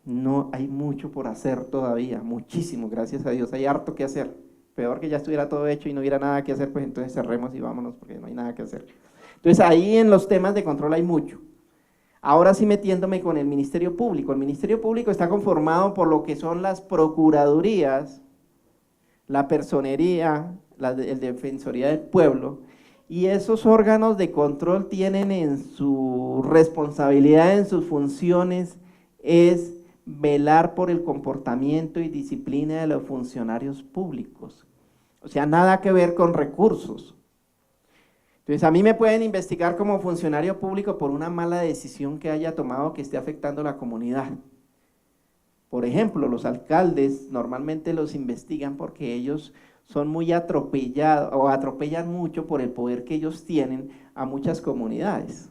No, hay mucho por hacer todavía, muchísimo, gracias a Dios, hay harto que hacer. Peor que ya estuviera todo hecho y no hubiera nada que hacer, pues entonces cerremos y vámonos porque no hay nada que hacer. Entonces ahí en los temas de control hay mucho. Ahora sí metiéndome con el Ministerio Público. El Ministerio Público está conformado por lo que son las procuradurías, la personería, la Defensoría del Pueblo, y esos órganos de control tienen en su responsabilidad, en sus funciones, es velar por el comportamiento y disciplina de los funcionarios públicos. O sea, nada que ver con recursos. Entonces, a mí me pueden investigar como funcionario público por una mala decisión que haya tomado que esté afectando a la comunidad. Por ejemplo, los alcaldes normalmente los investigan porque ellos son muy atropellados o atropellan mucho por el poder que ellos tienen a muchas comunidades.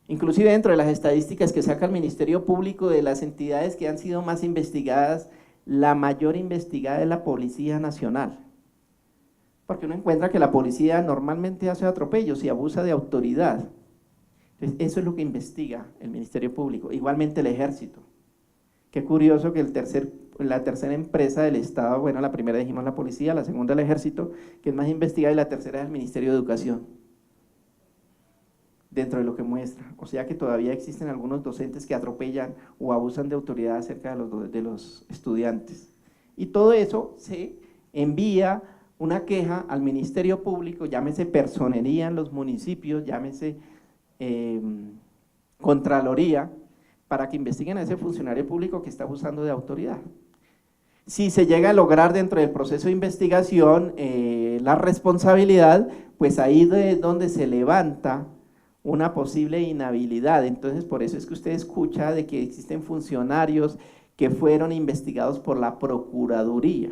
Inclusive dentro de las estadísticas que saca el Ministerio Público de las entidades que han sido más investigadas, la mayor investigada es la Policía Nacional. Porque uno encuentra que la policía normalmente hace atropellos y abusa de autoridad. Entonces, eso es lo que investiga el Ministerio Público. Igualmente el Ejército. Qué curioso que la tercera empresa del Estado, bueno, la primera dijimos la policía, la segunda el Ejército, que es más investigada, y la tercera es el Ministerio de Educación, dentro de lo que muestra. O sea que todavía existen algunos docentes que atropellan o abusan de autoridad acerca de los estudiantes. Y todo eso se envía una queja al Ministerio Público, llámese personería en los municipios, llámese Contraloría, para que investiguen a ese funcionario público que está abusando de autoridad. Si se llega a lograr dentro del proceso de investigación la responsabilidad, pues ahí es donde se levanta una posible inhabilidad. Entonces, por eso es que usted escucha de que existen funcionarios que fueron investigados por la Procuraduría.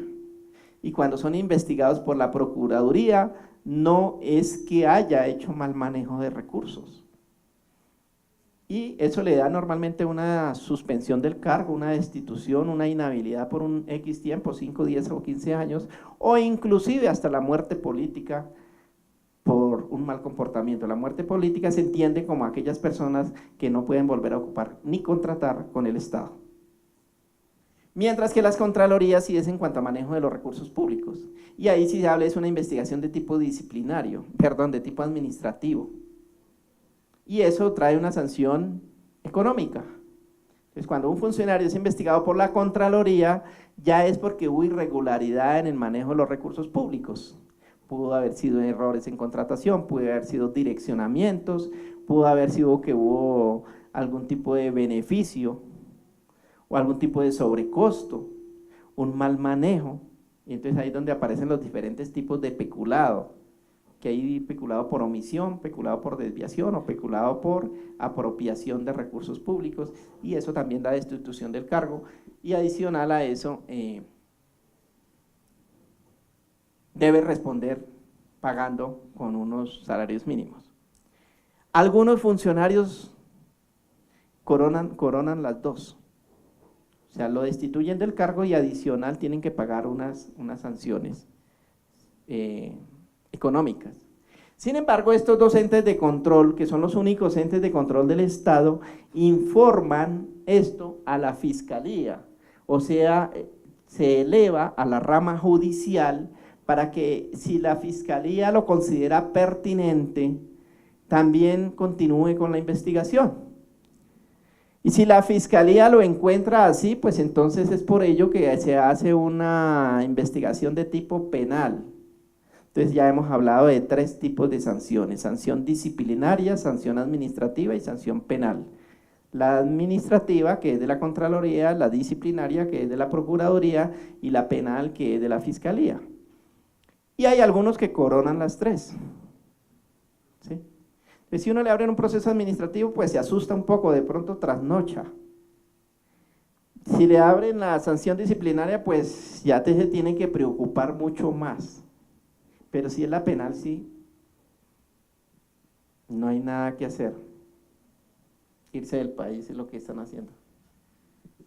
Y cuando son investigados por la Procuraduría, no es que haya hecho mal manejo de recursos. Y eso le da normalmente una suspensión del cargo, una destitución, una inhabilidad por un X tiempo, 5, 10 o 15 años, o inclusive hasta la muerte política por por un mal comportamiento. La muerte política se entiende como aquellas personas que no pueden volver a ocupar ni contratar con el Estado. Mientras que las contralorías sí es en cuanto a manejo de los recursos públicos. Y ahí sí se habla, es una investigación de tipo disciplinario, perdón, de tipo administrativo. Y eso trae una sanción económica. Entonces, cuando un funcionario es investigado por la Contraloría, ya es porque hubo irregularidad en el manejo de los recursos públicos. Pudo haber sido errores en contratación, pudo haber sido direccionamientos, pudo haber sido que hubo algún tipo de beneficio o algún tipo de sobrecosto, un mal manejo. Y entonces ahí es donde aparecen los diferentes tipos de peculado, que hay peculado por omisión, peculado por desviación o peculado por apropiación de recursos públicos, y eso también da destitución del cargo, y adicional a eso debe responder pagando con unos salarios mínimos. Algunos funcionarios coronan las dos, o sea, lo destituyen del cargo y adicional tienen que pagar unas sanciones económicas. Sin embargo, estos dos entes de control, que son los únicos entes de control del Estado, informan esto a la Fiscalía, o sea, se eleva a la rama judicial para que, si la Fiscalía lo considera pertinente, también continúe con la investigación. Y si la Fiscalía lo encuentra así, pues entonces es por ello que se hace una investigación de tipo penal. Entonces ya hemos hablado de tres tipos de sanciones: sanción disciplinaria, sanción administrativa y sanción penal. La administrativa, que es de la Contraloría, la disciplinaria, que es de la Procuraduría, y la penal, que es de la Fiscalía. Y hay algunos que coronan las tres, ¿sí? Entonces, si uno le abre un proceso administrativo, pues se asusta un poco, de pronto trasnocha. Si le abren la sanción disciplinaria, pues ya se tiene que preocupar mucho más. Pero si es la penal, sí, no hay nada que hacer. Irse del país es lo que están haciendo,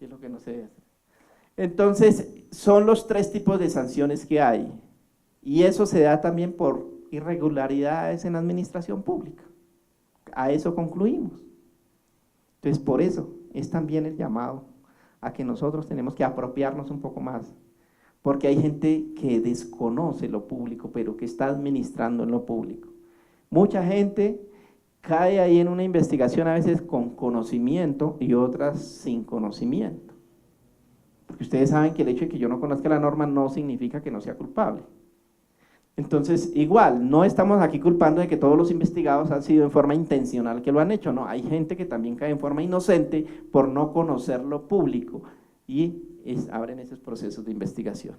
es lo que no se debe hacer. Entonces, son los tres tipos de sanciones que hay, y eso se da también por irregularidades en la administración pública. A eso concluimos. Entonces, por eso es también el llamado a que nosotros tenemos que apropiarnos un poco más, porque hay gente que desconoce lo público, pero que está administrando en lo público. Mucha gente cae ahí en una investigación a veces con conocimiento y otras sin conocimiento. Porque ustedes saben que el hecho de que yo no conozca la norma no significa que no sea culpable. Entonces, igual, no estamos aquí culpando de que todos los investigados han sido en forma intencional que lo han hecho, no, hay gente que también cae en forma inocente por no conocer lo público y abren esos procesos de investigación.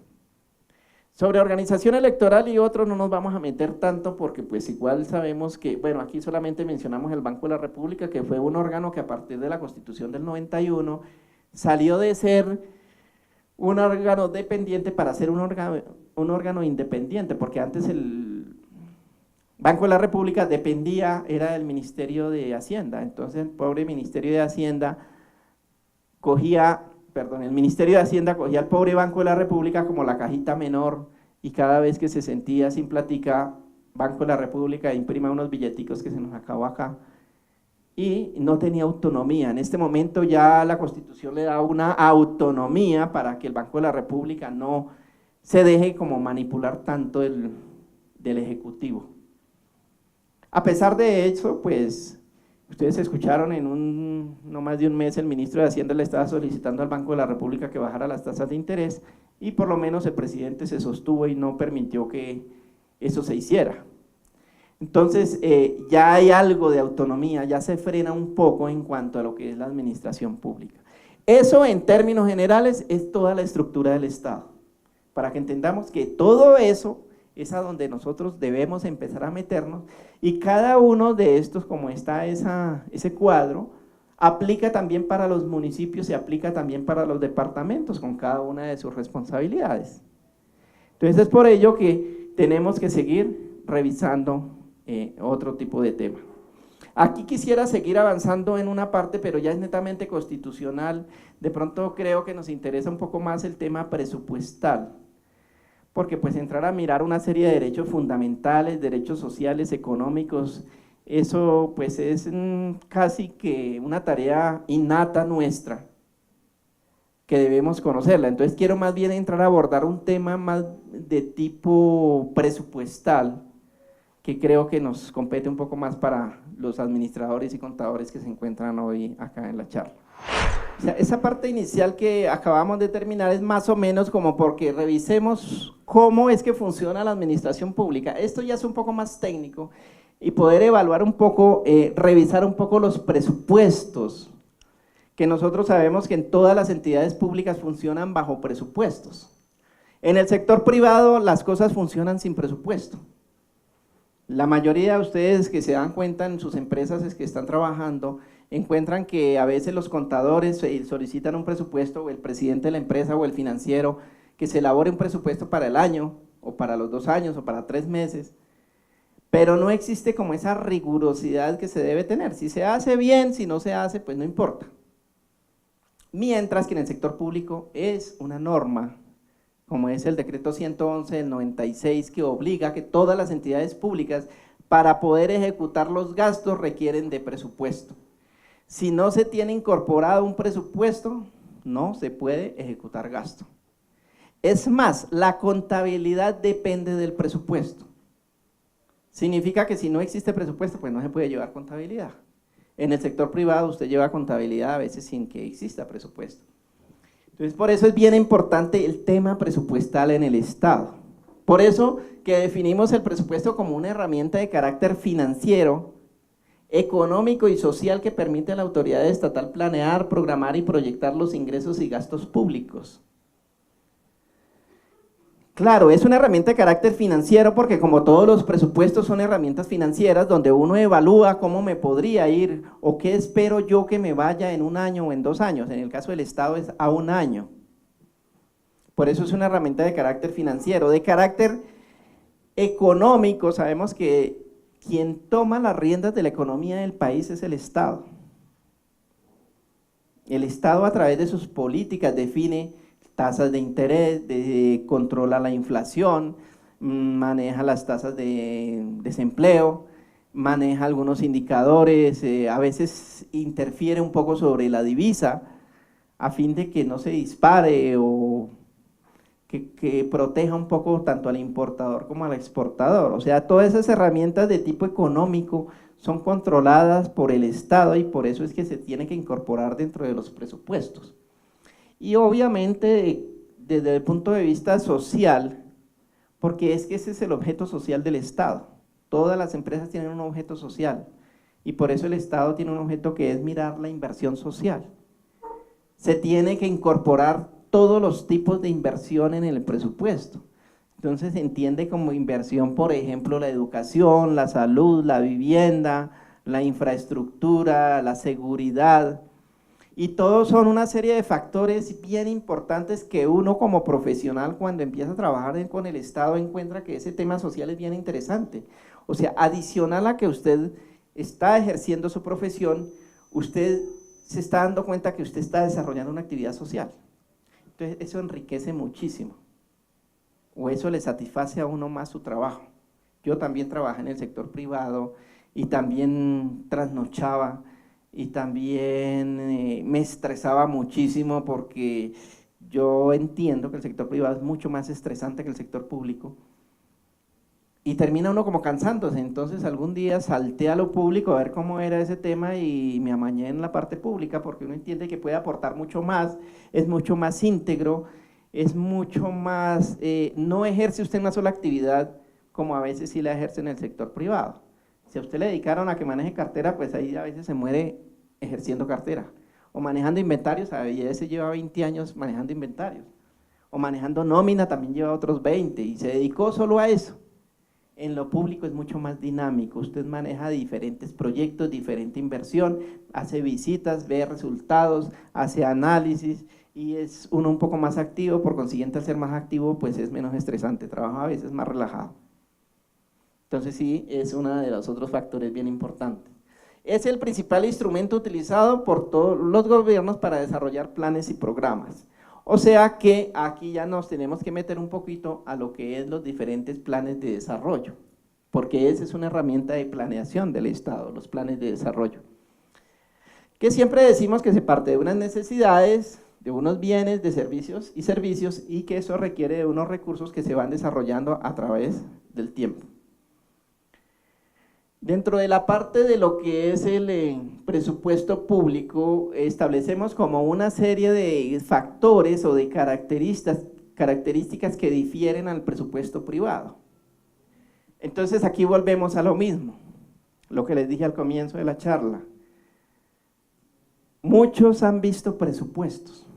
Sobre organización electoral y otros no nos vamos a meter tanto porque pues igual sabemos que, bueno, aquí solamente mencionamos el Banco de la República, que fue un órgano que a partir de la Constitución del 91 salió de ser un órgano dependiente para ser un órgano independiente, porque antes el Banco de la República dependía, era del Ministerio de Hacienda. Entonces el pobre Ministerio de Hacienda el Ministerio de Hacienda cogía al pobre Banco de la República como la cajita menor, y cada vez que se sentía sin plática, Banco de la República imprima unos billeticos que se nos acabó acá, y no tenía autonomía. En este momento ya la Constitución le da una autonomía para que el Banco de la República no se deje como manipular tanto del Ejecutivo. A pesar de eso, pues ustedes escucharon en no más de un mes el ministro de Hacienda le estaba solicitando al Banco de la República que bajara las tasas de interés, y por lo menos el presidente se sostuvo y no permitió que eso se hiciera. Entonces ya hay algo de autonomía, ya se frena un poco en cuanto a lo que es la administración pública. Eso en términos generales es toda la estructura del Estado, para que entendamos que todo eso es a donde nosotros debemos empezar a meternos, y cada uno de estos, como está ese cuadro, aplica también para los municipios y aplica también para los departamentos con cada una de sus responsabilidades. Entonces es por ello que tenemos que seguir revisando otro tipo de tema. Aquí quisiera seguir avanzando en una parte, pero ya es netamente constitucional. De pronto creo que nos interesa un poco más el tema presupuestal, porque pues entrar a mirar una serie de derechos fundamentales, derechos sociales, económicos, eso pues es casi que una tarea innata nuestra, que debemos conocerla. Entonces quiero más bien entrar a abordar un tema más de tipo presupuestal, que creo que nos compete un poco más para los administradores y contadores que se encuentran hoy acá en la charla. O sea, esa parte inicial que acabamos de terminar es más o menos como porque revisemos cómo es que funciona la administración pública. Esto ya es un poco más técnico y poder evaluar un poco, revisar un poco los presupuestos, que nosotros sabemos que en todas las entidades públicas funcionan bajo presupuestos. En el sector privado las cosas funcionan sin presupuesto. La mayoría de ustedes que se dan cuenta en sus empresas es que están trabajando, encuentran que a veces los contadores solicitan un presupuesto, o el presidente de la empresa o el financiero, que se elabore un presupuesto para el año, o para los 2 años, o para 3 meses, pero no existe como esa rigurosidad que se debe tener. Si se hace bien, si no se hace, pues no importa. Mientras que en el sector público es una norma, como es el decreto 111 del 96, que obliga a que todas las entidades públicas, para poder ejecutar los gastos, requieren de presupuesto. Si no se tiene incorporado un presupuesto, no se puede ejecutar gasto. Es más, la contabilidad depende del presupuesto. Significa que si no existe presupuesto, pues no se puede llevar contabilidad. En el sector privado usted lleva contabilidad a veces sin que exista presupuesto. Entonces, por eso es bien importante el tema presupuestal en el Estado. Por eso que definimos el presupuesto como una herramienta de carácter financiero, económico y social que permite a la autoridad estatal planear, programar y proyectar los ingresos y gastos públicos. Claro, es una herramienta de carácter financiero porque como todos los presupuestos son herramientas financieras donde uno evalúa cómo me podría ir o qué espero yo que me vaya en 1 año o en 2 años. En el caso del Estado es a 1 año. Por eso es una herramienta de carácter financiero. De carácter económico, sabemos que quien toma las riendas de la economía del país es el Estado. El Estado a través de sus políticas define tasas de interés, controla la inflación, maneja las tasas de desempleo, maneja algunos indicadores, a veces interfiere un poco sobre la divisa a fin de que no se dispare o que proteja un poco tanto al importador como al exportador. O sea, todas esas herramientas de tipo económico son controladas por el Estado y por eso es que se tiene que incorporar dentro de los presupuestos. Y obviamente desde el punto de vista social, porque es que ese es el objeto social del Estado. Todas las empresas tienen un objeto social y por eso el Estado tiene un objeto que es mirar la inversión social. Se tiene que incorporar todos los tipos de inversión en el presupuesto. Entonces se entiende como inversión, por ejemplo, la educación, la salud, la vivienda, la infraestructura, la seguridad, y todos son una serie de factores bien importantes que uno como profesional cuando empieza a trabajar con el Estado encuentra que ese tema social es bien interesante. O sea, adicional a que usted está ejerciendo su profesión, usted se está dando cuenta que usted está desarrollando una actividad social. Entonces eso enriquece muchísimo, o eso le satisface a uno más su trabajo. Yo también trabajé en el sector privado y también trasnochaba y también me estresaba muchísimo porque yo entiendo que el sector privado es mucho más estresante que el sector público y termina uno como cansándose. Entonces algún día salté a lo público a ver cómo era ese tema y me amañé en la parte pública porque uno entiende que puede aportar mucho más, es mucho más íntegro, es mucho más, no ejerce usted una sola actividad como a veces sí la ejerce en el sector privado. Si a usted le dedicaron a que maneje cartera, pues ahí a veces se muere ejerciendo cartera. O manejando inventarios, a veces lleva 20 años manejando inventarios. O manejando nómina, también lleva otros 20 y se dedicó solo a eso. En lo público es mucho más dinámico, usted maneja diferentes proyectos, diferente inversión, hace visitas, ve resultados, hace análisis y es uno un poco más activo, por consiguiente al ser más activo pues es menos estresante, trabaja a veces más relajado. Entonces sí, es uno de los otros factores bien importantes. Es el principal instrumento utilizado por todos los gobiernos para desarrollar planes y programas. O sea que aquí ya nos tenemos que meter un poquito a lo que es los diferentes planes de desarrollo, porque esa es una herramienta de planeación del Estado, los planes de desarrollo. Que siempre decimos que se parte de unas necesidades, de unos bienes, de servicios, y que eso requiere de unos recursos que se van desarrollando a través del tiempo. Dentro de la parte de lo que es el presupuesto público, establecemos como una serie de factores o de características que difieren al presupuesto privado. Entonces aquí volvemos a lo mismo, lo que les dije al comienzo de la charla. Muchos han visto presupuestos,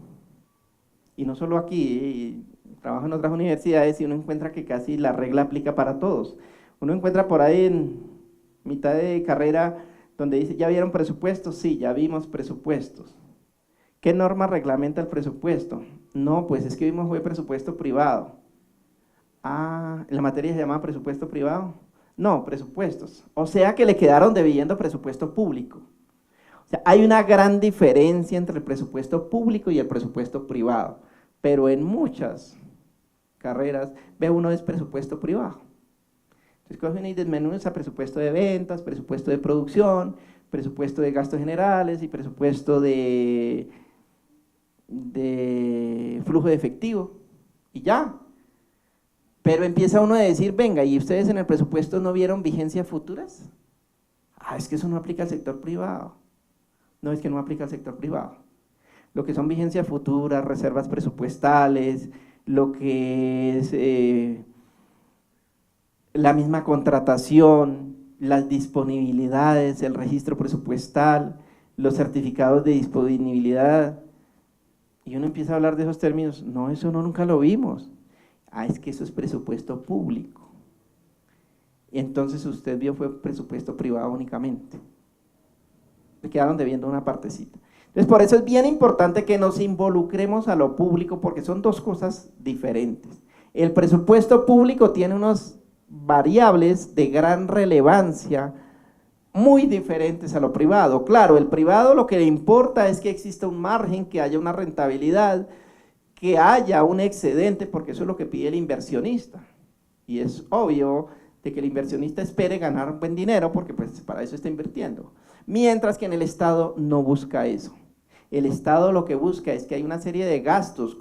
y no solo aquí, trabajo en otras universidades y uno encuentra que casi la regla aplica para todos. Uno encuentra por ahí en mitad de carrera donde dice, ¿ya vieron presupuestos? Sí, ya vimos presupuestos. ¿Qué norma reglamenta el presupuesto? No, pues es que vimos fue presupuesto privado. Ah, ¿la materia se llama presupuesto privado? No, presupuestos. O sea que le quedaron debiendo presupuesto público. O sea, hay una gran diferencia entre el presupuesto público y el presupuesto privado, pero en muchas carreras ve uno es presupuesto privado. Entonces cogen y desmenuzan presupuesto de ventas, presupuesto de producción, presupuesto de gastos generales y presupuesto de flujo de efectivo, y ya. Pero empieza uno a decir, venga, ¿y ustedes en el presupuesto no vieron vigencias futuras? Ah, es que eso no aplica al sector privado. No, es que no aplica al sector privado. Lo que son vigencias futuras, reservas presupuestales, lo que es la misma contratación, las disponibilidades, el registro presupuestal, los certificados de disponibilidad, y uno empieza a hablar de esos términos, no, eso no, nunca lo vimos. Ah, es que eso es presupuesto público. Y entonces usted vio fue presupuesto privado únicamente. Le quedaron debiendo una partecita. Entonces, por eso es bien importante que nos involucremos a lo público, porque son dos cosas diferentes. El presupuesto público tiene unas variables de gran relevancia muy diferentes a lo privado. Claro, el privado lo que le importa es que exista un margen, que haya una rentabilidad, que haya un excedente, porque eso es lo que pide el inversionista. Y es obvio de que el inversionista espere ganar buen dinero, porque pues para eso está invirtiendo. Mientras que en el Estado no busca eso. El Estado lo que busca es que hay una serie de gastos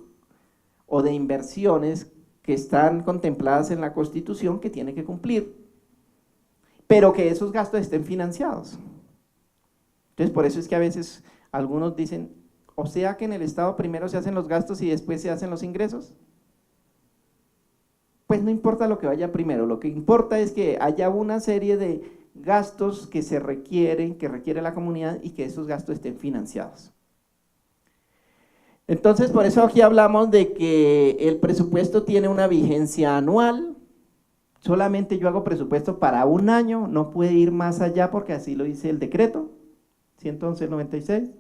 o de inversiones que están contempladas en la Constitución que tiene que cumplir, pero que esos gastos estén financiados. Entonces, por eso es que a veces algunos dicen, o sea que en el Estado primero se hacen los gastos y después se hacen los ingresos. Pues no importa lo que vaya primero, lo que importa es que haya una serie de gastos que se requieren, que requiere la comunidad, y que esos gastos estén financiados. Entonces, por eso aquí hablamos de que el presupuesto tiene una vigencia anual. Solamente yo hago presupuesto para un año, no puede ir más allá porque así lo dice el decreto 111/96.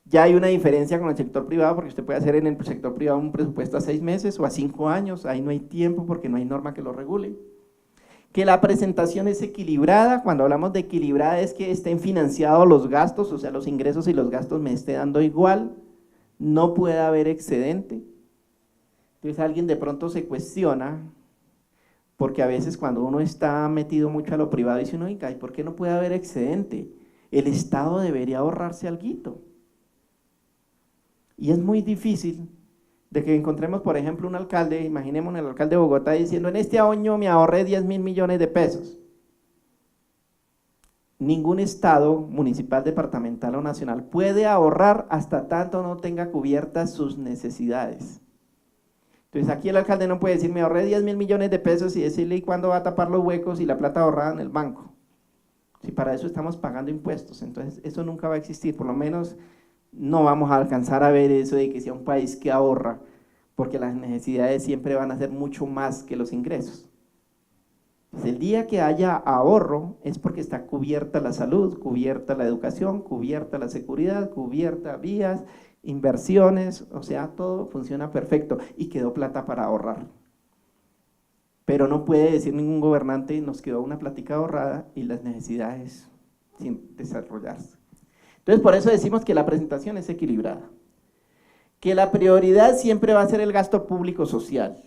Ya hay una diferencia con el sector privado, porque usted puede hacer en el sector privado un presupuesto a 6 meses o a 5 años, ahí no hay tiempo porque no hay norma que lo regule. Que la presentación es equilibrada. Cuando hablamos de equilibrada es que estén financiados los gastos, o sea, los ingresos y los gastos me esté dando igual, no puede haber excedente. Entonces alguien de pronto se cuestiona, porque a veces cuando uno está metido mucho a lo privado dice uno, oiga, ¿y por qué no puede haber excedente? El Estado debería ahorrarse alguito. Y es muy difícil de que encontremos, por ejemplo, un alcalde, imaginemos el alcalde de Bogotá diciendo, en este año me ahorré 10.000 millones de pesos. Ningún estado municipal, departamental o nacional puede ahorrar hasta tanto no tenga cubiertas sus necesidades. Entonces aquí el alcalde no puede decir, me ahorré 10.000 millones de pesos y decirle, ¿y cuándo va a tapar los huecos y la plata ahorrada en el banco? Si para eso estamos pagando impuestos, entonces eso nunca va a existir, por lo menos no vamos a alcanzar a ver eso de que sea un país que ahorra, porque las necesidades siempre van a ser mucho más que los ingresos. Pues el día que haya ahorro es porque está cubierta la salud, cubierta la educación, cubierta la seguridad, cubierta vías, inversiones, o sea, todo funciona perfecto y quedó plata para ahorrar. Pero no puede decir ningún gobernante, nos quedó una plática ahorrada y las necesidades sin desarrollarse. Entonces, por eso decimos que la presentación es equilibrada. que la prioridad siempre va a ser el gasto público social,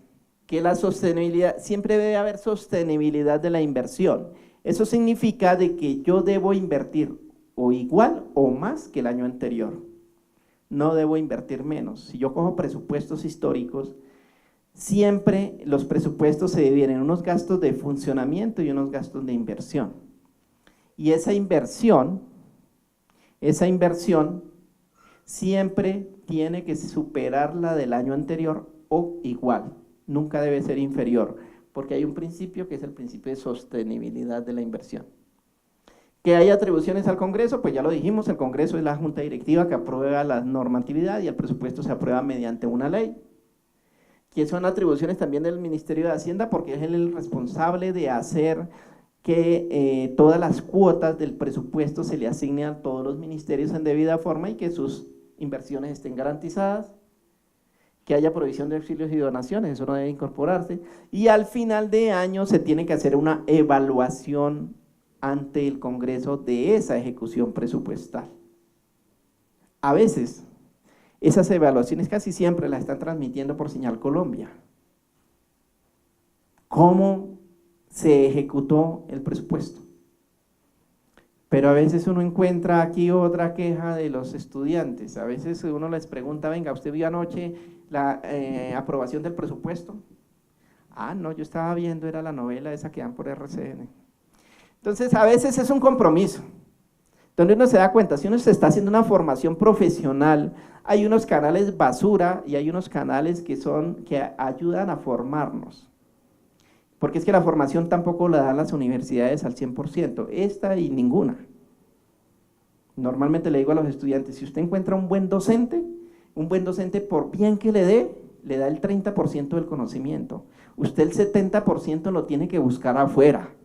que la sostenibilidad, siempre debe haber sostenibilidad de la inversión. Eso significa de que yo debo invertir o igual o más que el año anterior. No debo invertir menos. Si yo cojo presupuestos históricos, siempre los presupuestos se dividen en unos gastos de funcionamiento y unos gastos de inversión. Y esa inversión siempre tiene que superar la del año anterior o igual, nunca debe ser inferior, porque hay un principio que es el principio de sostenibilidad de la inversión. ¿Que hay atribuciones al Congreso? Pues ya lo dijimos, el Congreso es la junta directiva que aprueba la normatividad y el presupuesto se aprueba mediante una ley. Que son atribuciones también del Ministerio de Hacienda porque es el responsable de hacer que todas las cuotas del presupuesto se le asignen a todos los ministerios en debida forma y que sus inversiones estén garantizadas, que haya provisión de auxilios y donaciones, eso no debe incorporarse, y al final de año se tiene que hacer una evaluación ante el Congreso de esa ejecución presupuestal. A veces, esas evaluaciones casi siempre las están transmitiendo por Señal Colombia. ¿Cómo se ejecutó el presupuesto? Pero a veces uno encuentra aquí otra queja de los estudiantes, a veces uno les pregunta, venga, ¿usted vio anoche la aprobación del presupuesto? Ah, no, yo estaba viendo, era la novela esa que dan por RCN. Entonces, a veces es un compromiso, donde uno se da cuenta, si uno se está haciendo una formación profesional, hay unos canales basura y hay unos canales que ayudan a formarnos. Porque es que la formación tampoco la dan las universidades al 100%, esta y ninguna. Normalmente le digo a los estudiantes, si usted encuentra un buen docente por bien que le da el 30% del conocimiento. Usted el 70% lo tiene que buscar afuera.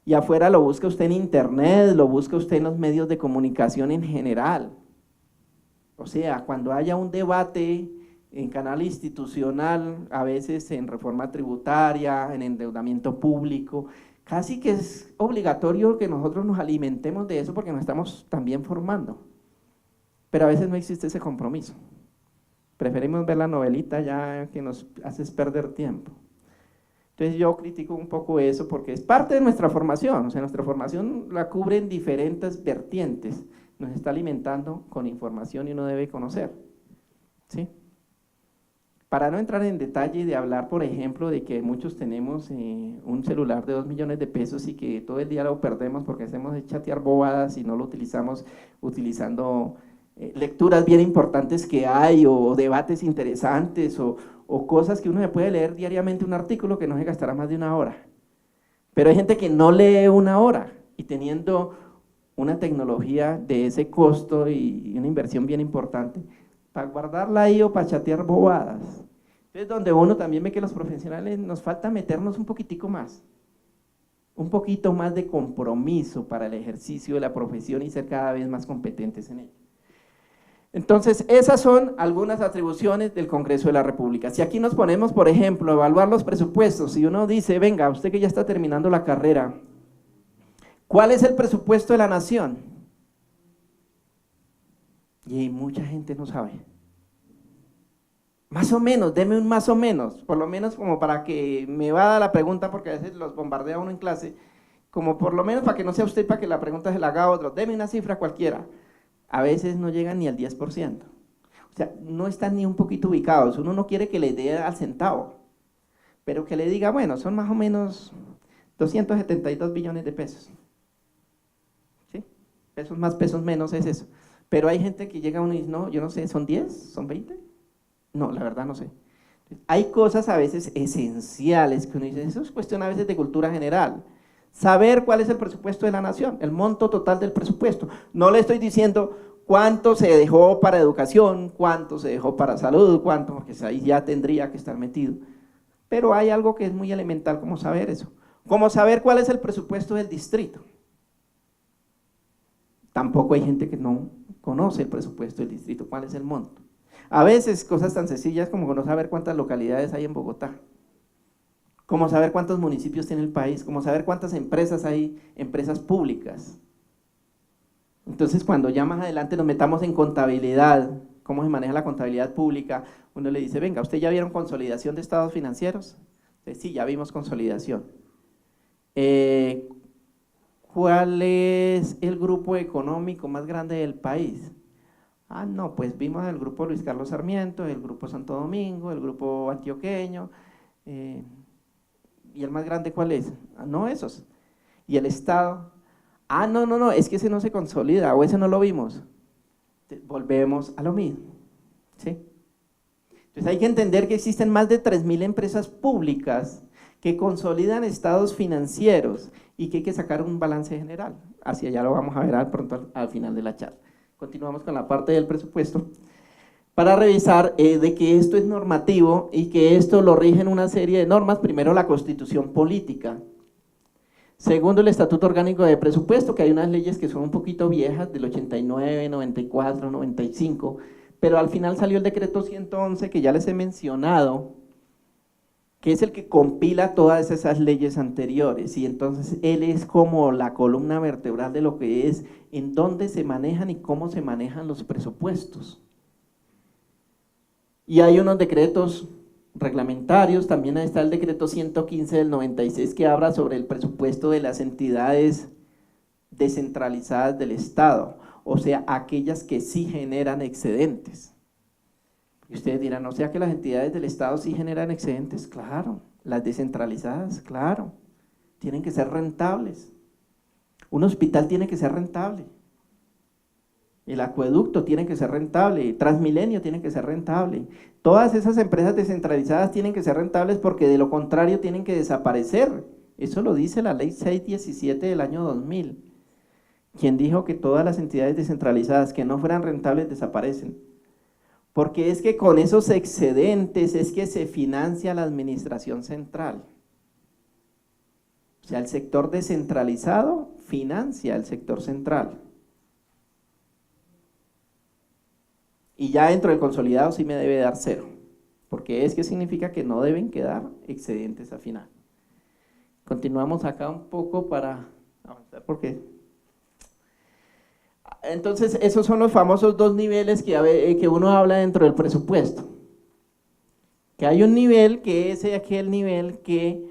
Y afuera lo busca usted en internet, lo busca usted en los medios de comunicación en general. O sea, cuando haya un debate en canal institucional, a veces en reforma tributaria, en endeudamiento público, casi que es obligatorio que nosotros nos alimentemos de eso porque nos estamos también formando. Pero a veces no existe ese compromiso. Preferimos ver la novelita ya que nos hace perder tiempo. Entonces yo critico un poco eso porque es parte de nuestra formación, o sea, nuestra formación la cubre en diferentes vertientes, nos está alimentando con información y uno debe conocer, ¿sí? Para no entrar en detalle de hablar, por ejemplo, de que muchos tenemos un celular de 2 millones de pesos y que todo el día lo perdemos porque hacemos de chatear bobadas y no lo utilizamos utilizando lecturas bien importantes que hay o debates interesantes o cosas que uno se puede leer diariamente un artículo que no se gastará más de 1 hora. Pero hay gente que no lee 1 hora y teniendo una tecnología de ese costo y una inversión bien importante, para guardarla ahí o para chatear bobadas. Entonces, donde uno también ve que los profesionales nos falta meternos un poquitico más, un poquito más de compromiso para el ejercicio de la profesión y ser cada vez más competentes en ello. Entonces, esas son algunas atribuciones del Congreso de la República. Si aquí nos ponemos, por ejemplo, a evaluar los presupuestos, y uno dice, venga, usted que ya está terminando la carrera, ¿cuál es el presupuesto de la nación? Y mucha gente no sabe. Más o menos, deme un más o menos, por lo menos como para que me vaya la pregunta, porque a veces los bombardea uno en clase, como por lo menos para que no sea usted, para que la pregunta se la haga a otro, deme una cifra cualquiera. A veces no llegan ni al 10%. O sea, no están ni un poquito ubicados, uno no quiere que le dé al centavo, pero que le diga, bueno, son más o menos 272 billones de pesos. ¿Sí? Pesos más, pesos menos es eso. Pero hay gente que llega a uno y dice, no, yo no sé, ¿son 10? ¿Son 20? No, la verdad no sé. Hay cosas a veces esenciales que uno dice, eso es cuestión a veces de cultura general. Saber cuál es el presupuesto de la nación, el monto total del presupuesto. No le estoy diciendo cuánto se dejó para educación, cuánto se dejó para salud, cuánto, porque ahí ya tendría que estar metido. Pero hay algo que es muy elemental como saber eso. Como saber cuál es el presupuesto del distrito. Tampoco hay gente que no conoce el presupuesto del distrito, cuál es el monto. A veces cosas tan sencillas como no saber cuántas localidades hay en Bogotá, como saber cuántos municipios tiene el país, como saber cuántas empresas hay, empresas públicas. Entonces cuando ya más adelante nos metamos en contabilidad cómo se maneja la contabilidad pública, uno le dice, venga, ¿usted ya vieron consolidación de estados financieros? Sí, ya vimos consolidación. ¿Cuál es el grupo económico más grande del país? Ah, no, pues vimos el grupo Luis Carlos Sarmiento, el grupo Santo Domingo, el grupo antioqueño, ¿y el más grande cuál es? Ah, no, esos. ¿Y el Estado? Ah, no, es que ese no se consolida, o ese no lo vimos. Volvemos a lo mismo, ¿sí? Entonces hay que entender que existen más de 3.000 empresas públicas que consolidan estados financieros y que hay que sacar un balance general. Hacia allá lo vamos a ver pronto al final de la charla. Continuamos con la parte del presupuesto para revisar de que esto es normativo y que esto lo rigen una serie de normas. Primero, la Constitución Política. Segundo, el Estatuto Orgánico de Presupuesto, que hay unas leyes que son un poquito viejas, del 89, 94, 95, pero al final salió el decreto 111 que ya les he mencionado, que es el que compila todas esas leyes anteriores, y entonces él es como la columna vertebral de lo que es en dónde se manejan y cómo se manejan los presupuestos. Y hay unos decretos reglamentarios, también está el decreto 115 del 96 que habla sobre el presupuesto de las entidades descentralizadas del Estado, o sea, aquellas que sí generan excedentes. Y ustedes dirán, o sea que las entidades del Estado sí generan excedentes, claro, las descentralizadas, claro, tienen que ser rentables. Un hospital tiene que ser rentable, el acueducto tiene que ser rentable, Transmilenio tiene que ser rentable. Todas esas empresas descentralizadas tienen que ser rentables porque de lo contrario tienen que desaparecer. Eso lo dice la ley 617 del año 2000. Quien dijo que todas las entidades descentralizadas que no fueran rentables desaparecen. Porque es que con esos excedentes es que se financia la administración central. O sea, el sector descentralizado financia el sector central. Y ya dentro del consolidado sí me debe dar cero, porque es que significa que no deben quedar excedentes a final. Continuamos acá un poco para avanzar, porque entonces esos son los famosos dos niveles que uno habla dentro del presupuesto. Que hay un nivel que es aquel nivel que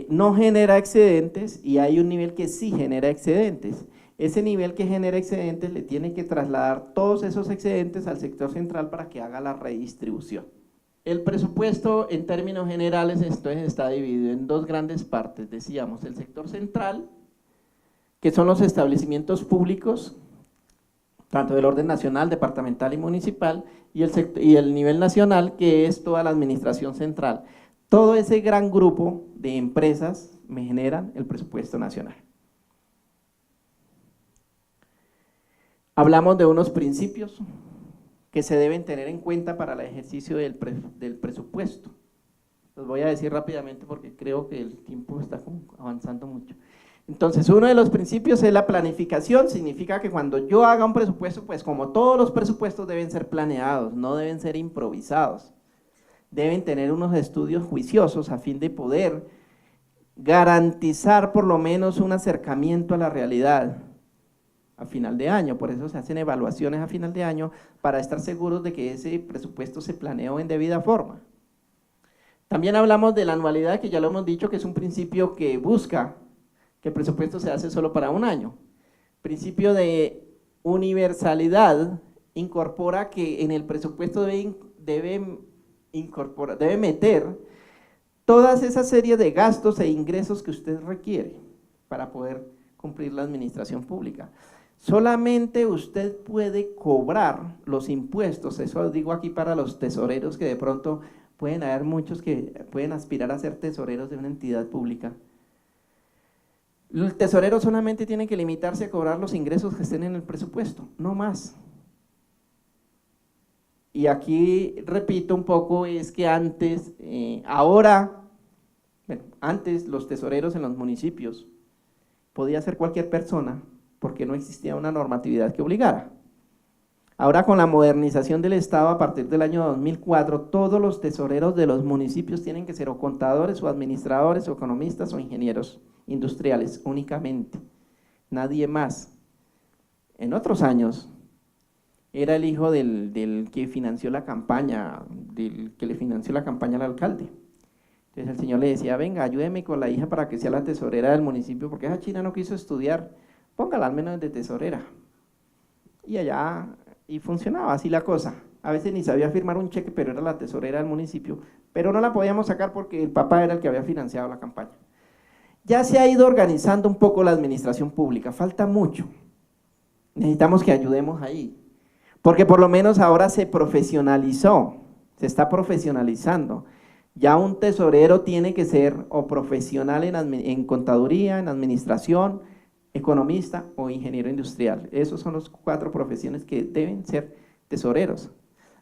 no genera excedentes y hay un nivel que sí genera excedentes. Ese nivel que genera excedentes le tiene que trasladar todos esos excedentes al sector central para que haga la redistribución. El presupuesto en términos generales entonces está dividido en dos grandes partes, decíamos, el sector central, que son los establecimientos públicos, tanto del orden nacional, departamental y municipal, y el nivel nacional, que es toda la administración central. Todo ese gran grupo de empresas me generan el presupuesto nacional. Hablamos de unos principios que se deben tener en cuenta para el ejercicio del presupuesto. Los voy a decir rápidamente porque creo que el tiempo está avanzando mucho. Entonces, uno de los principios es la planificación. Significa que cuando yo haga un presupuesto, pues como todos los presupuestos deben ser planeados, no deben ser improvisados. Deben tener unos estudios juiciosos a fin de poder garantizar por lo menos un acercamiento a la realidad a final de año. Por eso se hacen evaluaciones a final de año para estar seguros de que ese presupuesto se planeó en debida forma. También hablamos de la anualidad, que ya lo hemos dicho, que es un principio que busca que el presupuesto se hace solo para un año. Principio de universalidad incorpora que en el presupuesto debe meter todas esas series de gastos e ingresos que usted requiere para poder cumplir la administración pública. Solamente usted puede cobrar los impuestos, eso lo digo aquí para los tesoreros, que de pronto pueden haber muchos que pueden aspirar a ser tesoreros de una entidad pública. El tesorero solamente tiene que limitarse a cobrar los ingresos que estén en el presupuesto, no más. Y aquí repito un poco, es que antes, antes los tesoreros en los municipios podía ser cualquier persona porque no existía una normatividad que obligara. Ahora, con la modernización del Estado a partir del año 2004, todos los tesoreros de los municipios tienen que ser o contadores o administradores o economistas o ingenieros industriales únicamente, nadie más. En otros años era el hijo del que financió la campaña, del que le financió la campaña al alcalde. Entonces el señor le decía, venga, ayúdeme con la hija para que sea la tesorera del municipio, porque esa china no quiso estudiar, póngala al menos de tesorera. Y allá, y funcionaba así la cosa. A veces ni sabía firmar un cheque, pero era la tesorera del municipio, pero no la podíamos sacar porque el papá era el que había financiado la campaña. Ya se ha ido organizando un poco la administración pública, falta mucho. Necesitamos que ayudemos ahí, porque por lo menos ahora se profesionalizó, se está profesionalizando. Ya un tesorero tiene que ser o profesional en contaduría, en administración, economista o ingeniero industrial. Esos son los 4 profesiones que deben ser tesoreros.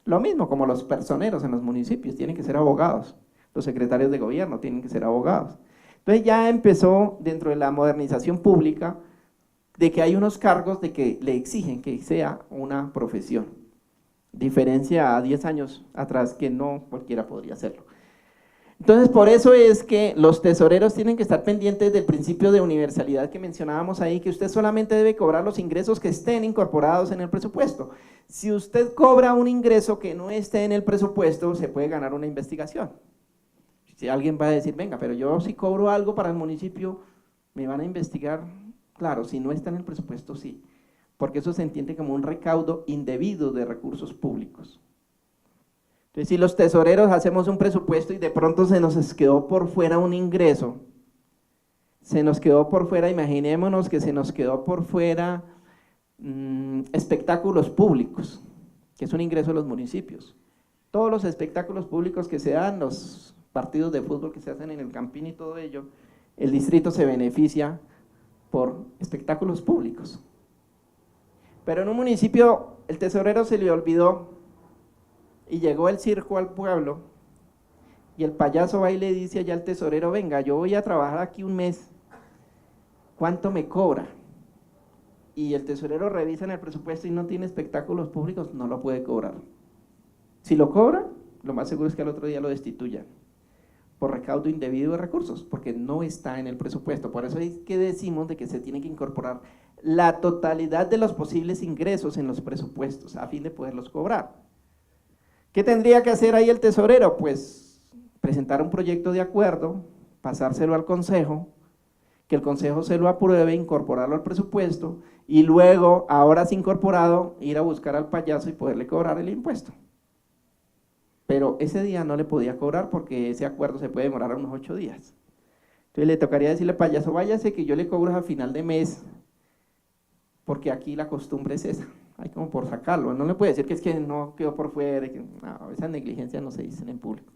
Lo mismo como los personeros en los municipios, tienen que ser abogados. Los secretarios de gobierno tienen que ser abogados. Entonces ya empezó dentro de la modernización pública de que hay unos cargos de que le exigen que sea una profesión. Diferencia a 10 años atrás que no cualquiera podría hacerlo. Entonces, por eso es que los tesoreros tienen que estar pendientes del principio de universalidad que mencionábamos ahí, que usted solamente debe cobrar los ingresos que estén incorporados en el presupuesto. Si usted cobra un ingreso que no esté en el presupuesto, se puede ganar una investigación. Si alguien va a decir, venga, pero yo si cobro algo para el municipio, me van a investigar. Claro, si no está en el presupuesto, sí, porque eso se entiende como un recaudo indebido de recursos públicos. Entonces, si los tesoreros hacemos un presupuesto y de pronto se nos quedó por fuera un ingreso, se nos quedó por fuera, imaginémonos que se nos quedó por fuera espectáculos públicos, que es un ingreso de los municipios. Todos los espectáculos públicos que se dan, los partidos de fútbol que se hacen en el Campín y todo ello, el distrito se beneficia por espectáculos públicos. Pero en un municipio el tesorero se le olvidó y llegó el circo al pueblo y el payaso va y le dice allá al tesorero, venga, yo voy a trabajar aquí un mes, ¿cuánto me cobra? Y el tesorero revisa en el presupuesto y no tiene espectáculos públicos, no lo puede cobrar. Si lo cobra, lo más seguro es que al otro día lo destituyan por recaudo indebido de recursos, porque no está en el presupuesto. Por eso es que decimos de que se tiene que incorporar la totalidad de los posibles ingresos en los presupuestos a fin de poderlos cobrar. ¿Qué tendría que hacer ahí el tesorero? Pues presentar un proyecto de acuerdo, pasárselo al consejo, que el consejo se lo apruebe, incorporarlo al presupuesto y luego, ahora sí incorporado, ir a buscar al payaso y poderle cobrar el impuesto. Pero ese día no le podía cobrar porque ese acuerdo se puede demorar unos 8 días. Entonces le tocaría decirle, payaso, váyase que yo le cobro a final de mes, porque aquí la costumbre es esa. Hay como por sacarlo, no le puede decir que es que no quedó por fuera, no, esas negligencias no se dicen en público.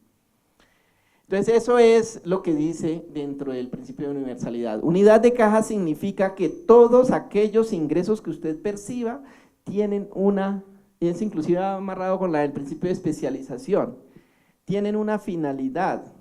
Entonces eso es lo que dice dentro del principio de universalidad. Unidad de caja significa que todos aquellos ingresos que usted perciba tienen es inclusive amarrado con el principio de especialización, tienen una finalidad.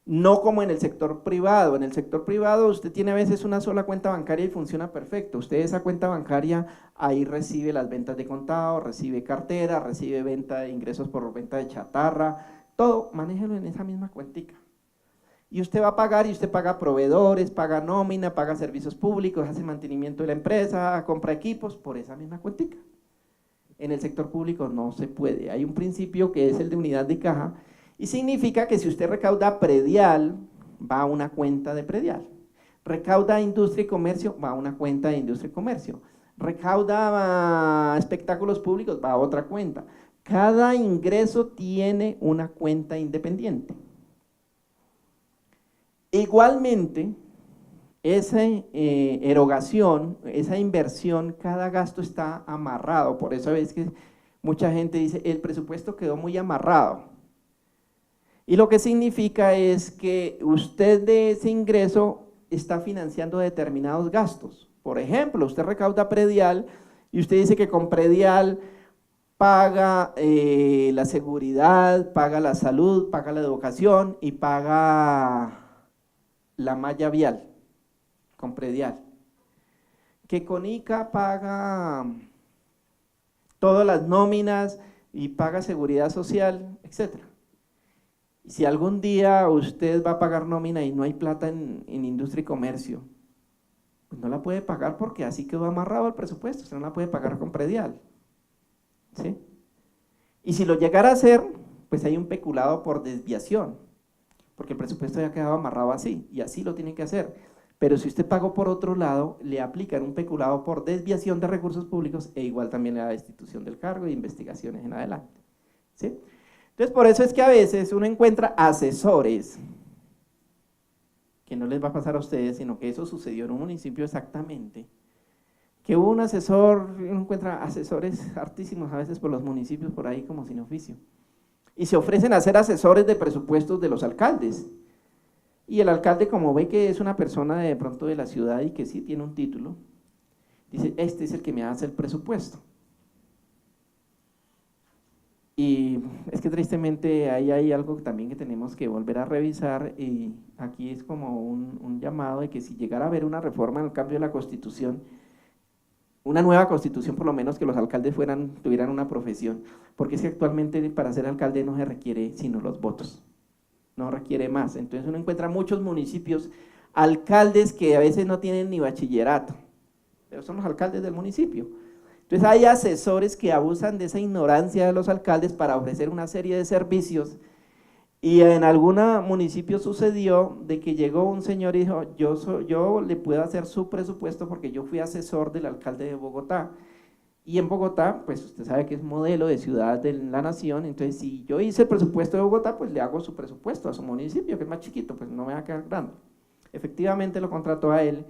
No como en el sector privado. En el sector privado usted tiene a veces una sola cuenta bancaria y funciona perfecto. Usted esa cuenta bancaria ahí recibe las ventas de contado, recibe cartera, recibe venta de ingresos por venta de chatarra, todo, manéjelo en esa misma cuentica. Y usted va a pagar y usted paga proveedores, paga nómina, paga servicios públicos, hace mantenimiento de la empresa, compra equipos por esa misma cuentica. En el sector público no se puede. Hay un principio que es el de unidad de caja, y significa que si usted recauda predial, va a una cuenta de predial. Recauda industria y comercio, va a una cuenta de industria y comercio. Recauda espectáculos públicos, va a otra cuenta. Cada ingreso tiene una cuenta independiente. Igualmente, esa erogación, esa inversión, cada gasto está amarrado. Por eso es que mucha gente dice, el presupuesto quedó muy amarrado. Y lo que significa es que usted de ese ingreso está financiando determinados gastos. Por ejemplo, usted recauda predial y usted dice que con predial paga la seguridad, paga la salud, paga la educación y paga la malla vial con predial. Que con ICA paga todas las nóminas y paga seguridad social, etcétera. Si algún día usted va a pagar nómina y no hay plata en industria y comercio, Pues no la puede pagar porque así quedó amarrado el presupuesto, usted no la puede pagar con predial, ¿sí? Y si lo llegara a hacer, pues hay un peculado por desviación, porque el presupuesto ya quedaba amarrado así, y así lo tiene que hacer. Pero si usted pagó por otro lado, le aplican un peculado por desviación de recursos públicos e igual también le da destitución del cargo e investigaciones en adelante, ¿sí? Entonces, por eso es que a veces uno encuentra asesores, que no les va a pasar a ustedes, sino que eso sucedió en un municipio exactamente, que hubo un asesor, uno encuentra asesores hartísimos a veces por los municipios por ahí como sin oficio, y se ofrecen a ser asesores de presupuestos de los alcaldes, y el alcalde, como ve que es una persona de pronto de la ciudad y que sí tiene un título, dice, este es el que me hace el presupuesto. Y es que tristemente ahí hay algo también que tenemos que volver a revisar, y aquí es como un llamado de que si llegara a haber una reforma en el cambio de la Constitución, una nueva Constitución por lo menos, que los alcaldes tuvieran una profesión, porque es que actualmente para ser alcalde no se requiere sino los votos, no requiere más. Entonces uno encuentra muchos municipios, alcaldes que a veces no tienen ni bachillerato, pero son los alcaldes del municipio. Entonces hay asesores que abusan de esa ignorancia de los alcaldes para ofrecer una serie de servicios, y en algún municipio sucedió de que llegó un señor y dijo, yo le puedo hacer su presupuesto porque yo fui asesor del alcalde de Bogotá, y en Bogotá, pues usted sabe que es modelo de ciudad de la nación, entonces si yo hice el presupuesto de Bogotá, pues le hago su presupuesto a su municipio, que es más chiquito, pues no me va a quedar grande. Efectivamente lo contrató a él.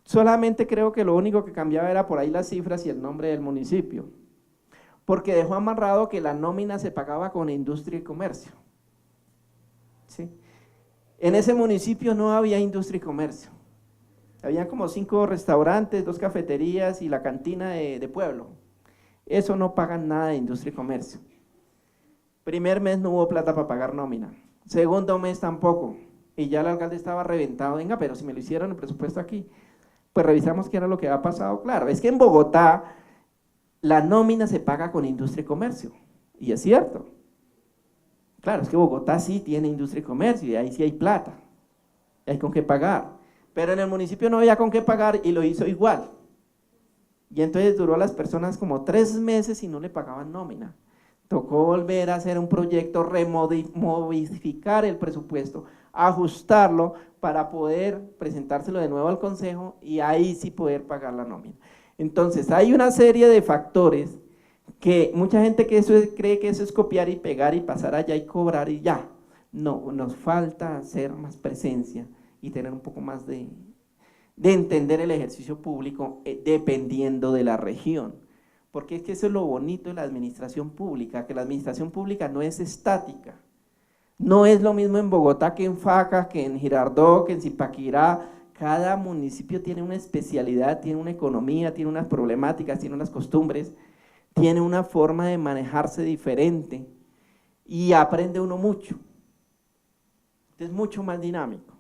Solamente creo que lo único que cambiaba era por ahí las cifras y el nombre del municipio, porque dejó amarrado que la nómina se pagaba con industria y comercio, ¿sí? En ese municipio no había industria y comercio, había como 5 restaurantes, 2 cafeterías y la cantina de pueblo. Eso no pagan nada de industria y comercio. Primer mes no hubo plata para pagar nómina, segundo mes tampoco, y ya el alcalde estaba reventado, venga, pero si me lo hicieron el presupuesto aquí. Pues revisamos qué era lo que había pasado. Claro, es que en Bogotá la nómina se paga con industria y comercio, y es cierto. Claro, es que Bogotá sí tiene industria y comercio, y ahí sí hay plata, y hay con qué pagar, pero en el municipio no había con qué pagar y lo hizo igual. Y entonces duró a las personas como 3 meses y no le pagaban nómina. Tocó volver a hacer un proyecto, modificar el presupuesto, ajustarlo para poder presentárselo de nuevo al consejo y ahí sí poder pagar la nómina. Entonces hay una serie de factores que mucha gente cree que eso es copiar y pegar y pasar allá y cobrar y ya. No, nos falta hacer más presencia y tener un poco más de entender el ejercicio público dependiendo de la región. Porque es que eso es lo bonito de la administración pública, que la administración pública no es estática. No es lo mismo en Bogotá que en Faca, que en Girardot, que en Zipaquirá. Cada municipio tiene una especialidad, tiene una economía, tiene unas problemáticas, tiene unas costumbres, tiene una forma de manejarse diferente y aprende uno mucho. Es mucho más dinámico.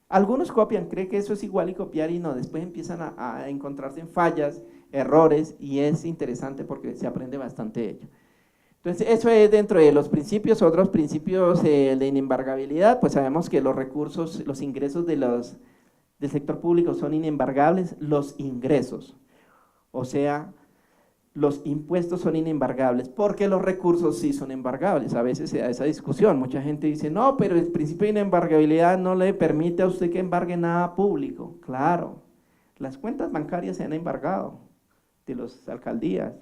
Algunos copian, creen que eso es igual y copiar y no, después empiezan a encontrarse en fallas, errores, y es interesante porque se aprende bastante de ello. Entonces eso es dentro de los principios. Otros principios de inembargabilidad, pues sabemos que los recursos, los ingresos del sector público son inembargables, los ingresos, o sea, los impuestos son inembargables, porque los recursos sí son embargables. A veces se da esa discusión, mucha gente dice, no, pero el principio de inembargabilidad no le permite a usted que embargue nada público. Claro, las cuentas bancarias se han embargado de las alcaldías,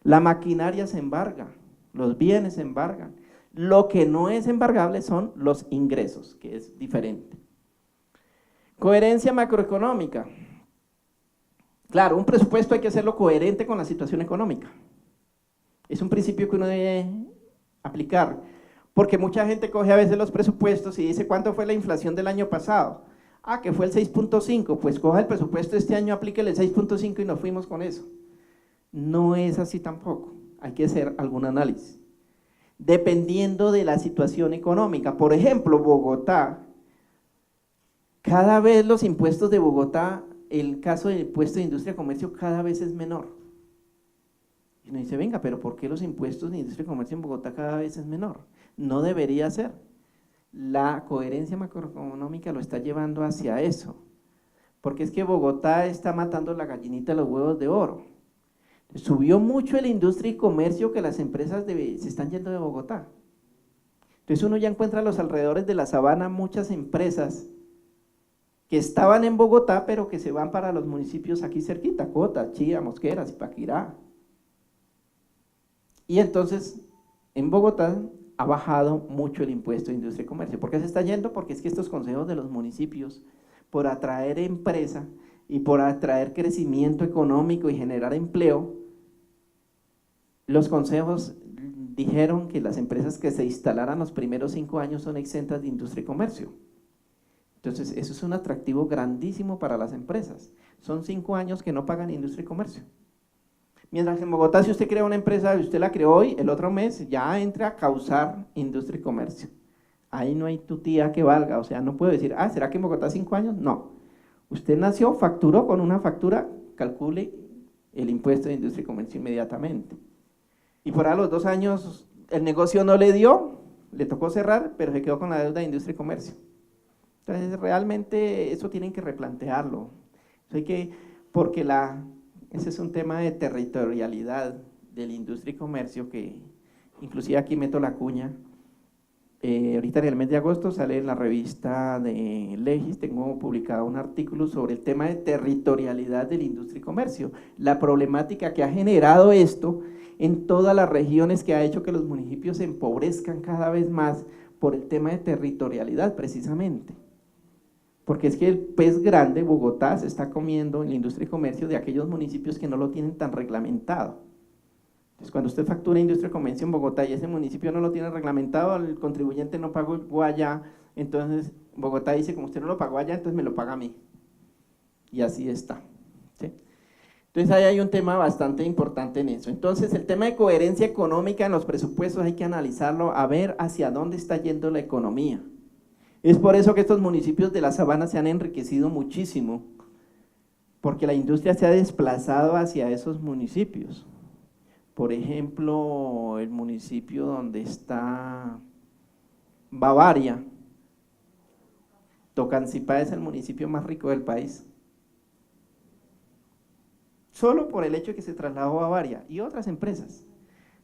la maquinaria se embarga, los bienes se embargan, lo que no es embargable son los ingresos, que es diferente. Coherencia macroeconómica. Claro, un presupuesto hay que hacerlo coherente con la situación económica. Es un principio que uno debe aplicar, porque mucha gente coge a veces los presupuestos y dice, ¿cuánto fue la inflación del año pasado? Ah, que fue el 6.5, pues coja el presupuesto de este año, aplíquele el 6.5 y nos fuimos con eso. No es así tampoco, hay que hacer algún análisis, dependiendo de la situación económica. Por ejemplo, Bogotá, cada vez los impuestos de Bogotá, el caso del impuesto de industria y comercio cada vez es menor. Y uno dice, venga, pero ¿por qué los impuestos de industria y comercio en Bogotá cada vez es menor? No debería ser. La coherencia macroeconómica lo está llevando hacia eso. porque es que Bogotá está matando la gallinita de los huevos de oro. Subió mucho la industria y comercio que las empresas se están yendo de Bogotá. Entonces uno ya encuentra a los alrededores de la sabana muchas empresas que estaban en Bogotá, pero que se van para los municipios aquí cerquita, Cota, Chía, Mosquera, Zipaquirá. Y entonces, en Bogotá ha bajado mucho el impuesto de industria y comercio. ¿Por qué se está yendo? Porque es que estos consejos de los municipios, por atraer empresa y por atraer crecimiento económico y generar empleo, los consejos dijeron que las empresas que se instalaran los primeros 5 años son exentas de industria y comercio. Entonces, eso es un atractivo grandísimo para las empresas. Son 5 años que no pagan industria y comercio. Mientras que en Bogotá, si usted crea una empresa, usted la creó hoy, el otro mes ya entra a causar industria y comercio. Ahí no hay tutía que valga, o sea, no puedo decir, ¿será que en Bogotá 5 años? No. Usted nació, facturó con una factura, calcule el impuesto de industria y comercio inmediatamente. Y por a los 2 años el negocio no le dio, le tocó cerrar, pero se quedó con la deuda de industria y comercio. Entonces, realmente eso tienen que replantearlo. Eso hay que, porque ese es un tema de territorialidad de la industria y comercio que, inclusive aquí meto la cuña, ahorita en el mes de agosto sale en la revista de Legis, tengo publicado un artículo sobre el tema de territorialidad de la industria y comercio, la problemática que ha generado esto en todas las regiones, que ha hecho que los municipios se empobrezcan cada vez más por el tema de territorialidad precisamente. Porque es que el pez grande, Bogotá, se está comiendo en la industria y comercio de aquellos municipios que no lo tienen tan reglamentado. Entonces, cuando usted factura industria y comercio en Bogotá y ese municipio no lo tiene reglamentado, el contribuyente no pagó allá, entonces Bogotá dice, como usted no lo pagó allá, entonces me lo paga a mí. Y así está, ¿sí? Entonces ahí hay un tema bastante importante en eso. Entonces el tema de coherencia económica en los presupuestos hay que analizarlo, a ver hacia dónde está yendo la economía. Es por eso que estos municipios de la sabana se han enriquecido muchísimo, porque la industria se ha desplazado hacia esos municipios. Por ejemplo, el municipio donde está Bavaria, Tocancipá es el municipio más rico del país. Solo por el hecho de que se trasladó a Bavaria y otras empresas.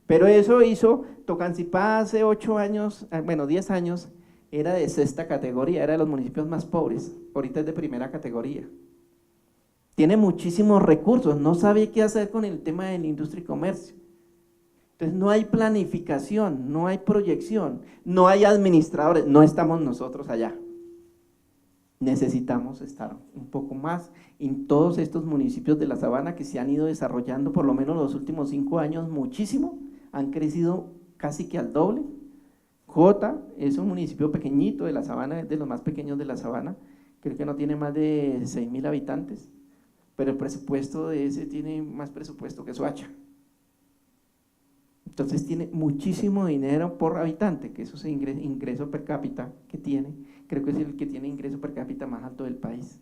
Pero eso hizo, Tocancipá hace 8 años, bueno 10 años, era de 6ª categoría, era de los municipios más pobres, ahorita es de 1ª categoría. Tiene muchísimos recursos, no sabe qué hacer con el tema de la industria y comercio. Entonces no hay planificación, no hay proyección, no hay administradores, no estamos nosotros allá. Necesitamos estar un poco más en todos estos municipios de la sabana que se han ido desarrollando por lo menos los últimos 5 años muchísimo, han crecido casi que al doble. Jota es un municipio pequeñito de la sabana, es de los más pequeños de la sabana, creo que no tiene más de 6.000 habitantes, pero el presupuesto de ese tiene más presupuesto que Soacha. Entonces tiene muchísimo dinero por habitante, que eso es el ingreso per cápita que tiene, creo que es el que tiene ingreso per cápita más alto del país,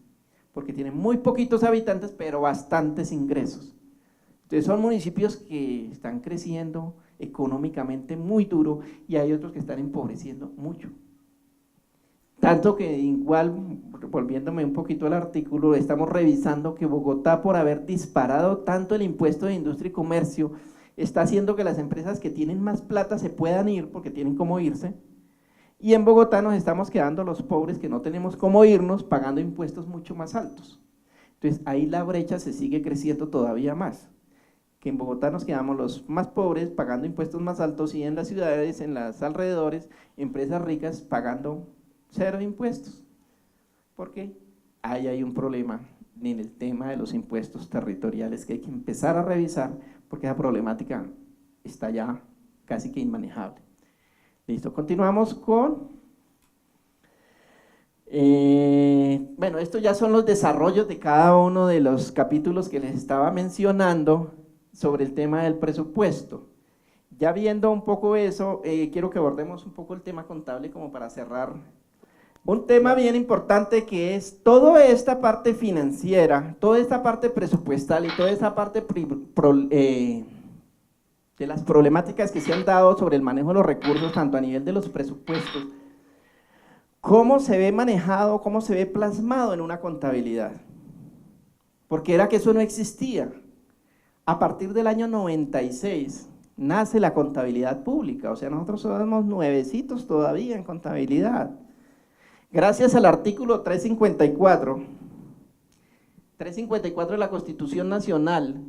porque tiene muy poquitos habitantes, pero bastantes ingresos. Entonces son municipios que están creciendo económicamente muy duro y hay otros que están empobreciendo mucho. Tanto que igual, volviéndome un poquito al artículo, estamos revisando que Bogotá, por haber disparado tanto el impuesto de industria y comercio, está haciendo que las empresas que tienen más plata se puedan ir porque tienen cómo irse, y en Bogotá nos estamos quedando los pobres que no tenemos cómo irnos pagando impuestos mucho más altos. Entonces ahí la brecha se sigue creciendo todavía más, que en Bogotá nos quedamos los más pobres pagando impuestos más altos y en las ciudades, en las alrededores, empresas ricas pagando 0 impuestos. ¿Por qué? Ahí hay un problema en el tema de los impuestos territoriales que hay que empezar a revisar, porque esa problemática está ya casi que inmanejable. Listo, continuamos con… bueno, estos ya son los desarrollos de cada uno de los capítulos que les estaba mencionando sobre el tema del presupuesto. Ya viendo un poco eso, quiero que abordemos un poco el tema contable como para cerrar. Un tema bien importante que es toda esta parte financiera, toda esta parte presupuestal y toda esta parte de las problemáticas que se han dado sobre el manejo de los recursos, tanto a nivel de los presupuestos, cómo se ve manejado, cómo se ve plasmado en una contabilidad. porque era que eso no existía. A partir del año 96 nace la contabilidad pública, o sea, nosotros somos nuevecitos todavía en contabilidad. Gracias al artículo 354 de la Constitución Nacional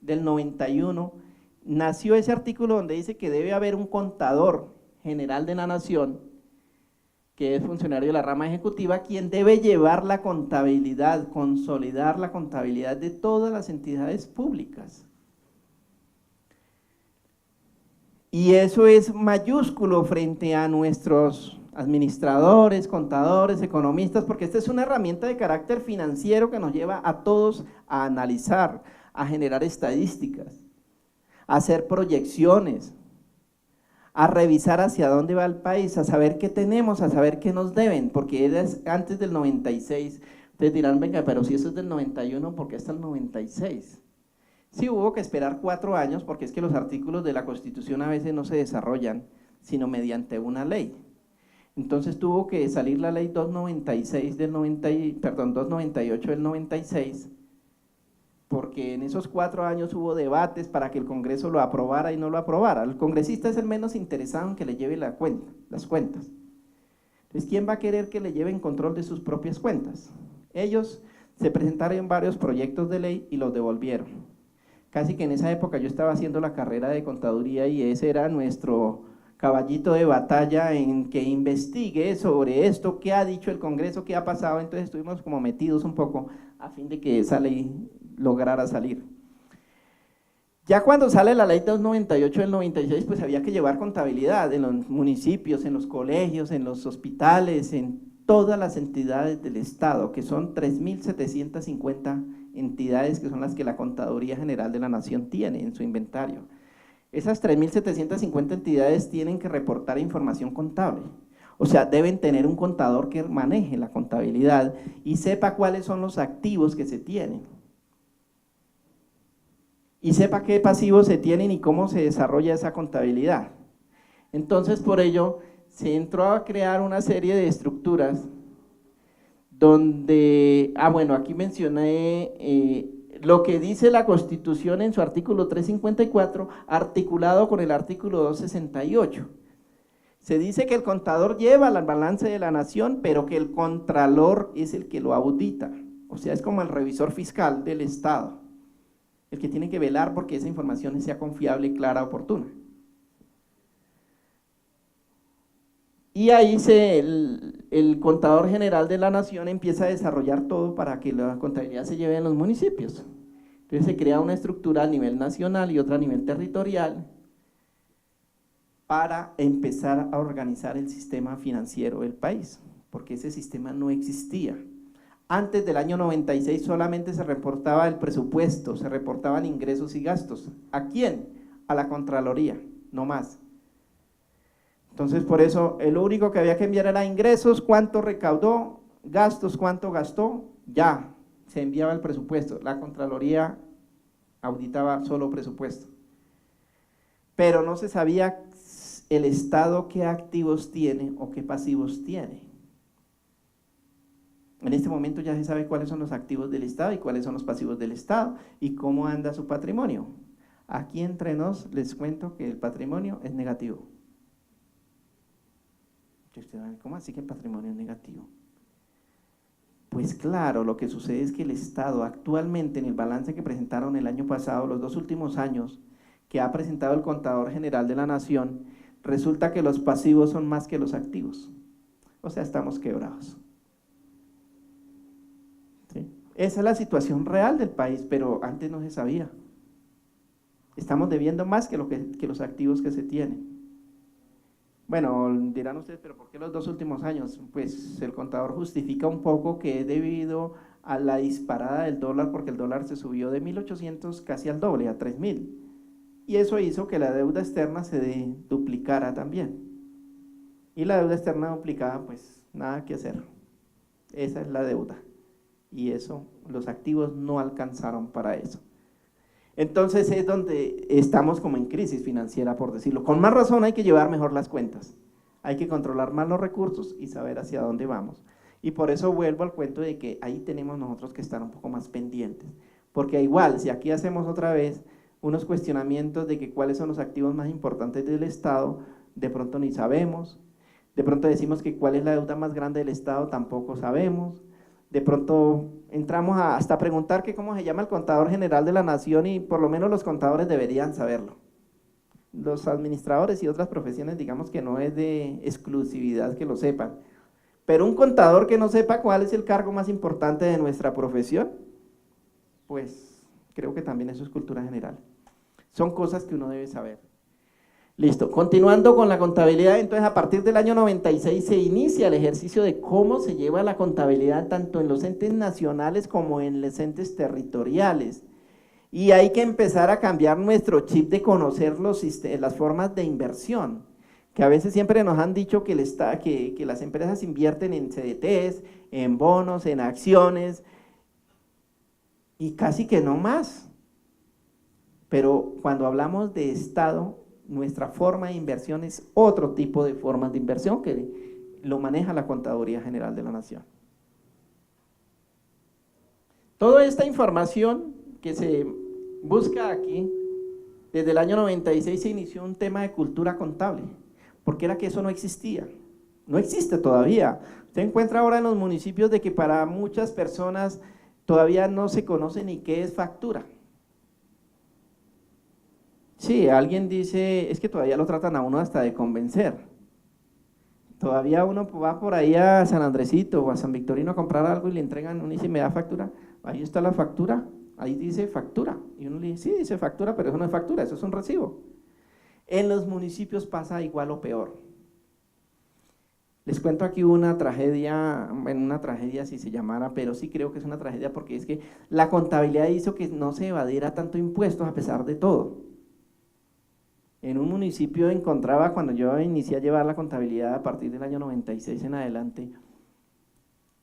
del 91, nació ese artículo donde dice que debe haber un contador general de la nación, que es funcionario de la rama ejecutiva, quien debe llevar la contabilidad, consolidar la contabilidad de todas las entidades públicas. Y eso es mayúsculo frente a nuestros administradores, contadores, economistas, porque esta es una herramienta de carácter financiero que nos lleva a todos a analizar, a generar estadísticas, a hacer proyecciones, a revisar hacia dónde va el país, a saber qué tenemos, a saber qué nos deben, porque era antes del 96. Ustedes dirán, venga, pero si eso es del 91, ¿por qué hasta el 96? Sí, hubo que esperar 4 años, porque es que los artículos de la Constitución a veces no se desarrollan, sino mediante una ley. Entonces tuvo que salir la ley 298 del 96, porque en esos 4 años hubo debates para que el Congreso lo aprobara y no lo aprobara. El congresista es el menos interesado en que le lleve las cuentas. Entonces, ¿quién va a querer que le lleven control de sus propias cuentas? Ellos se presentaron varios proyectos de ley y los devolvieron. Casi que en esa época yo estaba haciendo la carrera de contaduría y ese era nuestro caballito de batalla en que investigue sobre esto, qué ha dicho el Congreso, qué ha pasado. Entonces estuvimos como metidos un poco a fin de que esa ley lograra salir. Ya cuando sale la ley 298 del 96, pues había que llevar contabilidad en los municipios, en los colegios, en los hospitales, en todas las entidades del Estado, que son 3.750 entidades que son las que la Contaduría General de la Nación tiene en su inventario. Esas 3.750 entidades tienen que reportar información contable, o sea, deben tener un contador que maneje la contabilidad y sepa cuáles son los activos que se tienen, y sepa qué pasivos se tienen y cómo se desarrolla esa contabilidad. Entonces, por ello, se entró a crear una serie de estructuras donde, bueno, aquí mencioné lo que dice la Constitución en su artículo 354, articulado con el artículo 268. Se dice que el contador lleva el balance de la nación, pero que el contralor es el que lo audita, o sea, es como el revisor fiscal del Estado, el que tiene que velar porque esa información sea confiable, clara, oportuna. Y ahí el contador general de la nación empieza a desarrollar todo para que la contabilidad se lleve en los municipios. Entonces se crea una estructura a nivel nacional y otra a nivel territorial para empezar a organizar el sistema financiero del país, porque ese sistema no existía. Antes del año 96 solamente se reportaba el presupuesto, se reportaban ingresos y gastos. ¿A quién? A la Contraloría, no más. Entonces, por eso, lo único que había que enviar era ingresos, cuánto recaudó, gastos, cuánto gastó, ya, se enviaba el presupuesto. La Contraloría auditaba solo presupuesto. Pero no se sabía el Estado qué activos tiene o qué pasivos tiene. En este momento ya se sabe cuáles son los activos del Estado y cuáles son los pasivos del Estado y cómo anda su patrimonio. Aquí entre nos les cuento que el patrimonio es negativo. ¿Cómo así que el patrimonio es negativo? Pues claro, lo que sucede es que el Estado actualmente en el balance que presentaron el año pasado, los 2 últimos años, que ha presentado el Contador General de la Nación, resulta que los pasivos son más que los activos. O sea, estamos quebrados. ¿Sí? Esa es la situación real del país, pero antes no se sabía. Estamos debiendo más que los activos que se tienen. Bueno, dirán ustedes, pero ¿por qué los 2 últimos años? Pues el contador justifica un poco que es debido a la disparada del dólar, porque el dólar se subió de 1.800 casi al doble, a 3.000. Y eso hizo que la deuda externa se duplicara también. Y la deuda externa duplicada, pues nada que hacer. Esa es la deuda. Y eso, los activos no alcanzaron para eso. Entonces es donde estamos como en crisis financiera, por decirlo. Con más razón hay que llevar mejor las cuentas, hay que controlar más los recursos y saber hacia dónde vamos. Y por eso vuelvo al cuento de que ahí tenemos nosotros que estar un poco más pendientes, porque igual, si aquí hacemos otra vez unos cuestionamientos de que cuáles son los activos más importantes del Estado, de pronto ni sabemos, de pronto decimos que cuál es la deuda más grande del Estado, tampoco sabemos, de pronto entramos hasta preguntar que cómo se llama el contador general de la nación y por lo menos los contadores deberían saberlo. Los administradores y otras profesiones, digamos que no es de exclusividad que lo sepan, pero un contador que no sepa cuál es el cargo más importante de nuestra profesión, pues creo que también eso es cultura general. Son cosas que uno debe saber. Listo, continuando con la contabilidad, entonces a partir del año 96 se inicia el ejercicio de cómo se lleva la contabilidad tanto en los entes nacionales como en los entes territoriales. Y hay que empezar a cambiar nuestro chip de conocer las formas de inversión, que a veces siempre nos han dicho que las empresas invierten en CDTs, en bonos, en acciones, y casi que no más. Pero cuando hablamos de Estado, nuestra forma de inversión es otro tipo de formas de inversión que lo maneja la Contaduría General de la Nación. Toda esta información que se busca aquí, desde el año 96 se inició un tema de cultura contable, porque era que eso no existía, no existe todavía. Usted encuentra ahora en los municipios de que para muchas personas todavía no se conoce ni qué es factura. Sí, alguien dice, es que todavía lo tratan a uno hasta de convencer. Todavía uno va por ahí a San Andresito o a San Victorino a comprar algo y le entregan, uno dice, ¿me da factura? Ahí está la factura, ahí dice factura. Y uno le dice, sí, dice factura, pero eso no es factura, eso es un recibo. En los municipios pasa igual o peor. Les cuento aquí una tragedia, bueno, una tragedia si se llamara, pero sí creo que es una tragedia porque es que la contabilidad hizo que no se evadiera tanto impuestos a pesar de todo. En un municipio encontraba, cuando yo inicié a llevar la contabilidad a partir del año 96 en adelante,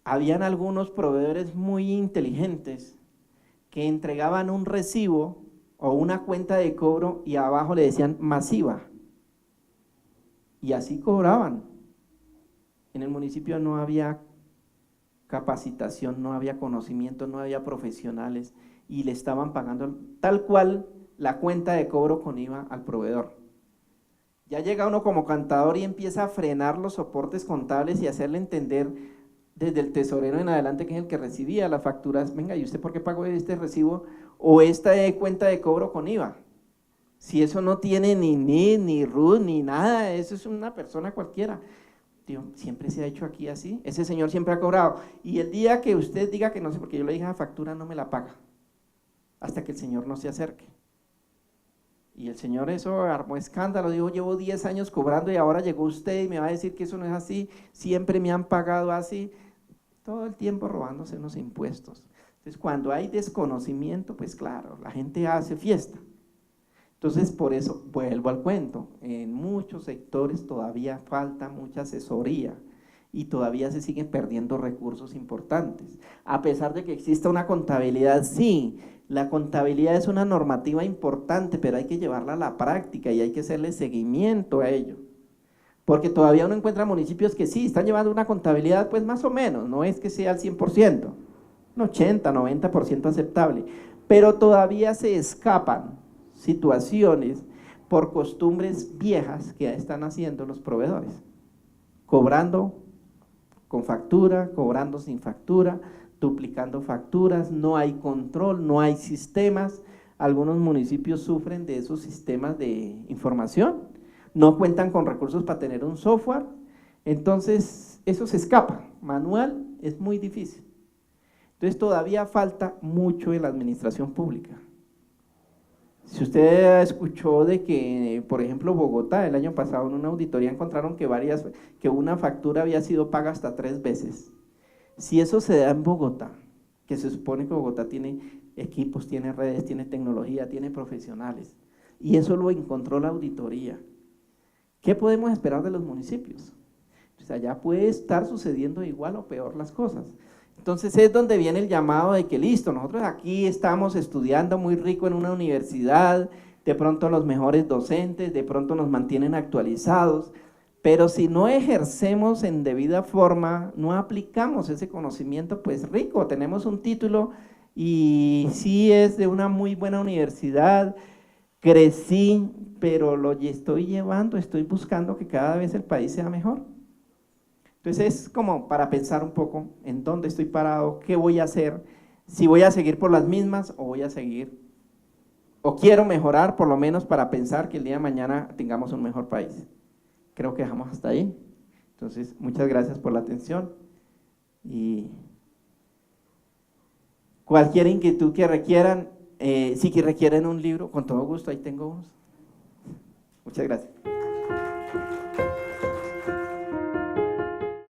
habían algunos proveedores muy inteligentes que entregaban un recibo o una cuenta de cobro y abajo le decían masiva, y así cobraban. En el municipio no había capacitación, no había conocimiento, no había profesionales y le estaban pagando tal cual la cuenta de cobro con IVA al proveedor. Ya llega uno como contador y empieza a frenar los soportes contables y hacerle entender desde el tesorero en adelante, que es el que recibía las facturas, venga, ¿y usted por qué pagó este recibo o esta cuenta de cobro con IVA? Si eso no tiene ni NID, ni RUT, ni nada, eso es una persona cualquiera. Digo, siempre se ha hecho aquí así, ese señor siempre ha cobrado, y el día que usted diga que no sé, porque yo le dije la factura no me la paga, hasta que el señor no se acerque. Y el señor eso armó escándalo, dijo, llevo 10 años cobrando y ahora llegó usted y me va a decir que eso no es así, siempre me han pagado así, todo el tiempo robándose unos impuestos. Entonces cuando hay desconocimiento, pues claro, la gente hace fiesta. Entonces por eso vuelvo al cuento, en muchos sectores todavía falta mucha asesoría y todavía se siguen perdiendo recursos importantes, a pesar de que exista una contabilidad, sí. La contabilidad es una normativa importante, pero hay que llevarla a la práctica y hay que hacerle seguimiento a ello. Porque todavía uno encuentra municipios que sí, están llevando una contabilidad pues más o menos, no es que sea al 100%, un 80, 90% aceptable, pero todavía se escapan situaciones por costumbres viejas que están haciendo los proveedores, cobrando con factura, cobrando sin factura, duplicando facturas, no hay control, no hay sistemas. Algunos municipios sufren de esos sistemas de información, no cuentan con recursos para tener un software, entonces eso se escapa, manual es muy difícil. Entonces todavía falta mucho en la administración pública. Si usted escuchó de que, por ejemplo, Bogotá, el año pasado en una auditoría encontraron que una factura había sido paga hasta 3 veces. Si eso se da en Bogotá, que se supone que Bogotá tiene equipos, tiene redes, tiene tecnología, tiene profesionales, y eso lo encontró la auditoría, ¿qué podemos esperar de los municipios? Pues allá puede estar sucediendo igual o peor las cosas. Entonces es donde viene el llamado de que listo, nosotros aquí estamos estudiando muy rico en una universidad, de pronto los mejores docentes, de pronto nos mantienen actualizados, Pero si no ejercemos en debida forma, no aplicamos ese conocimiento, pues rico, tenemos un título y sí es de una muy buena universidad, crecí, pero lo estoy llevando, estoy buscando que cada vez el país sea mejor. Entonces es como para pensar un poco en dónde estoy parado, qué voy a hacer, si voy a seguir por las mismas o voy a seguir, o quiero mejorar por lo menos para pensar que el día de mañana tengamos un mejor país. Creo que dejamos hasta ahí. Entonces, muchas gracias por la atención y cualquier inquietud que requieran, si que requieren un libro, con todo gusto, ahí tengo unos. Muchas gracias.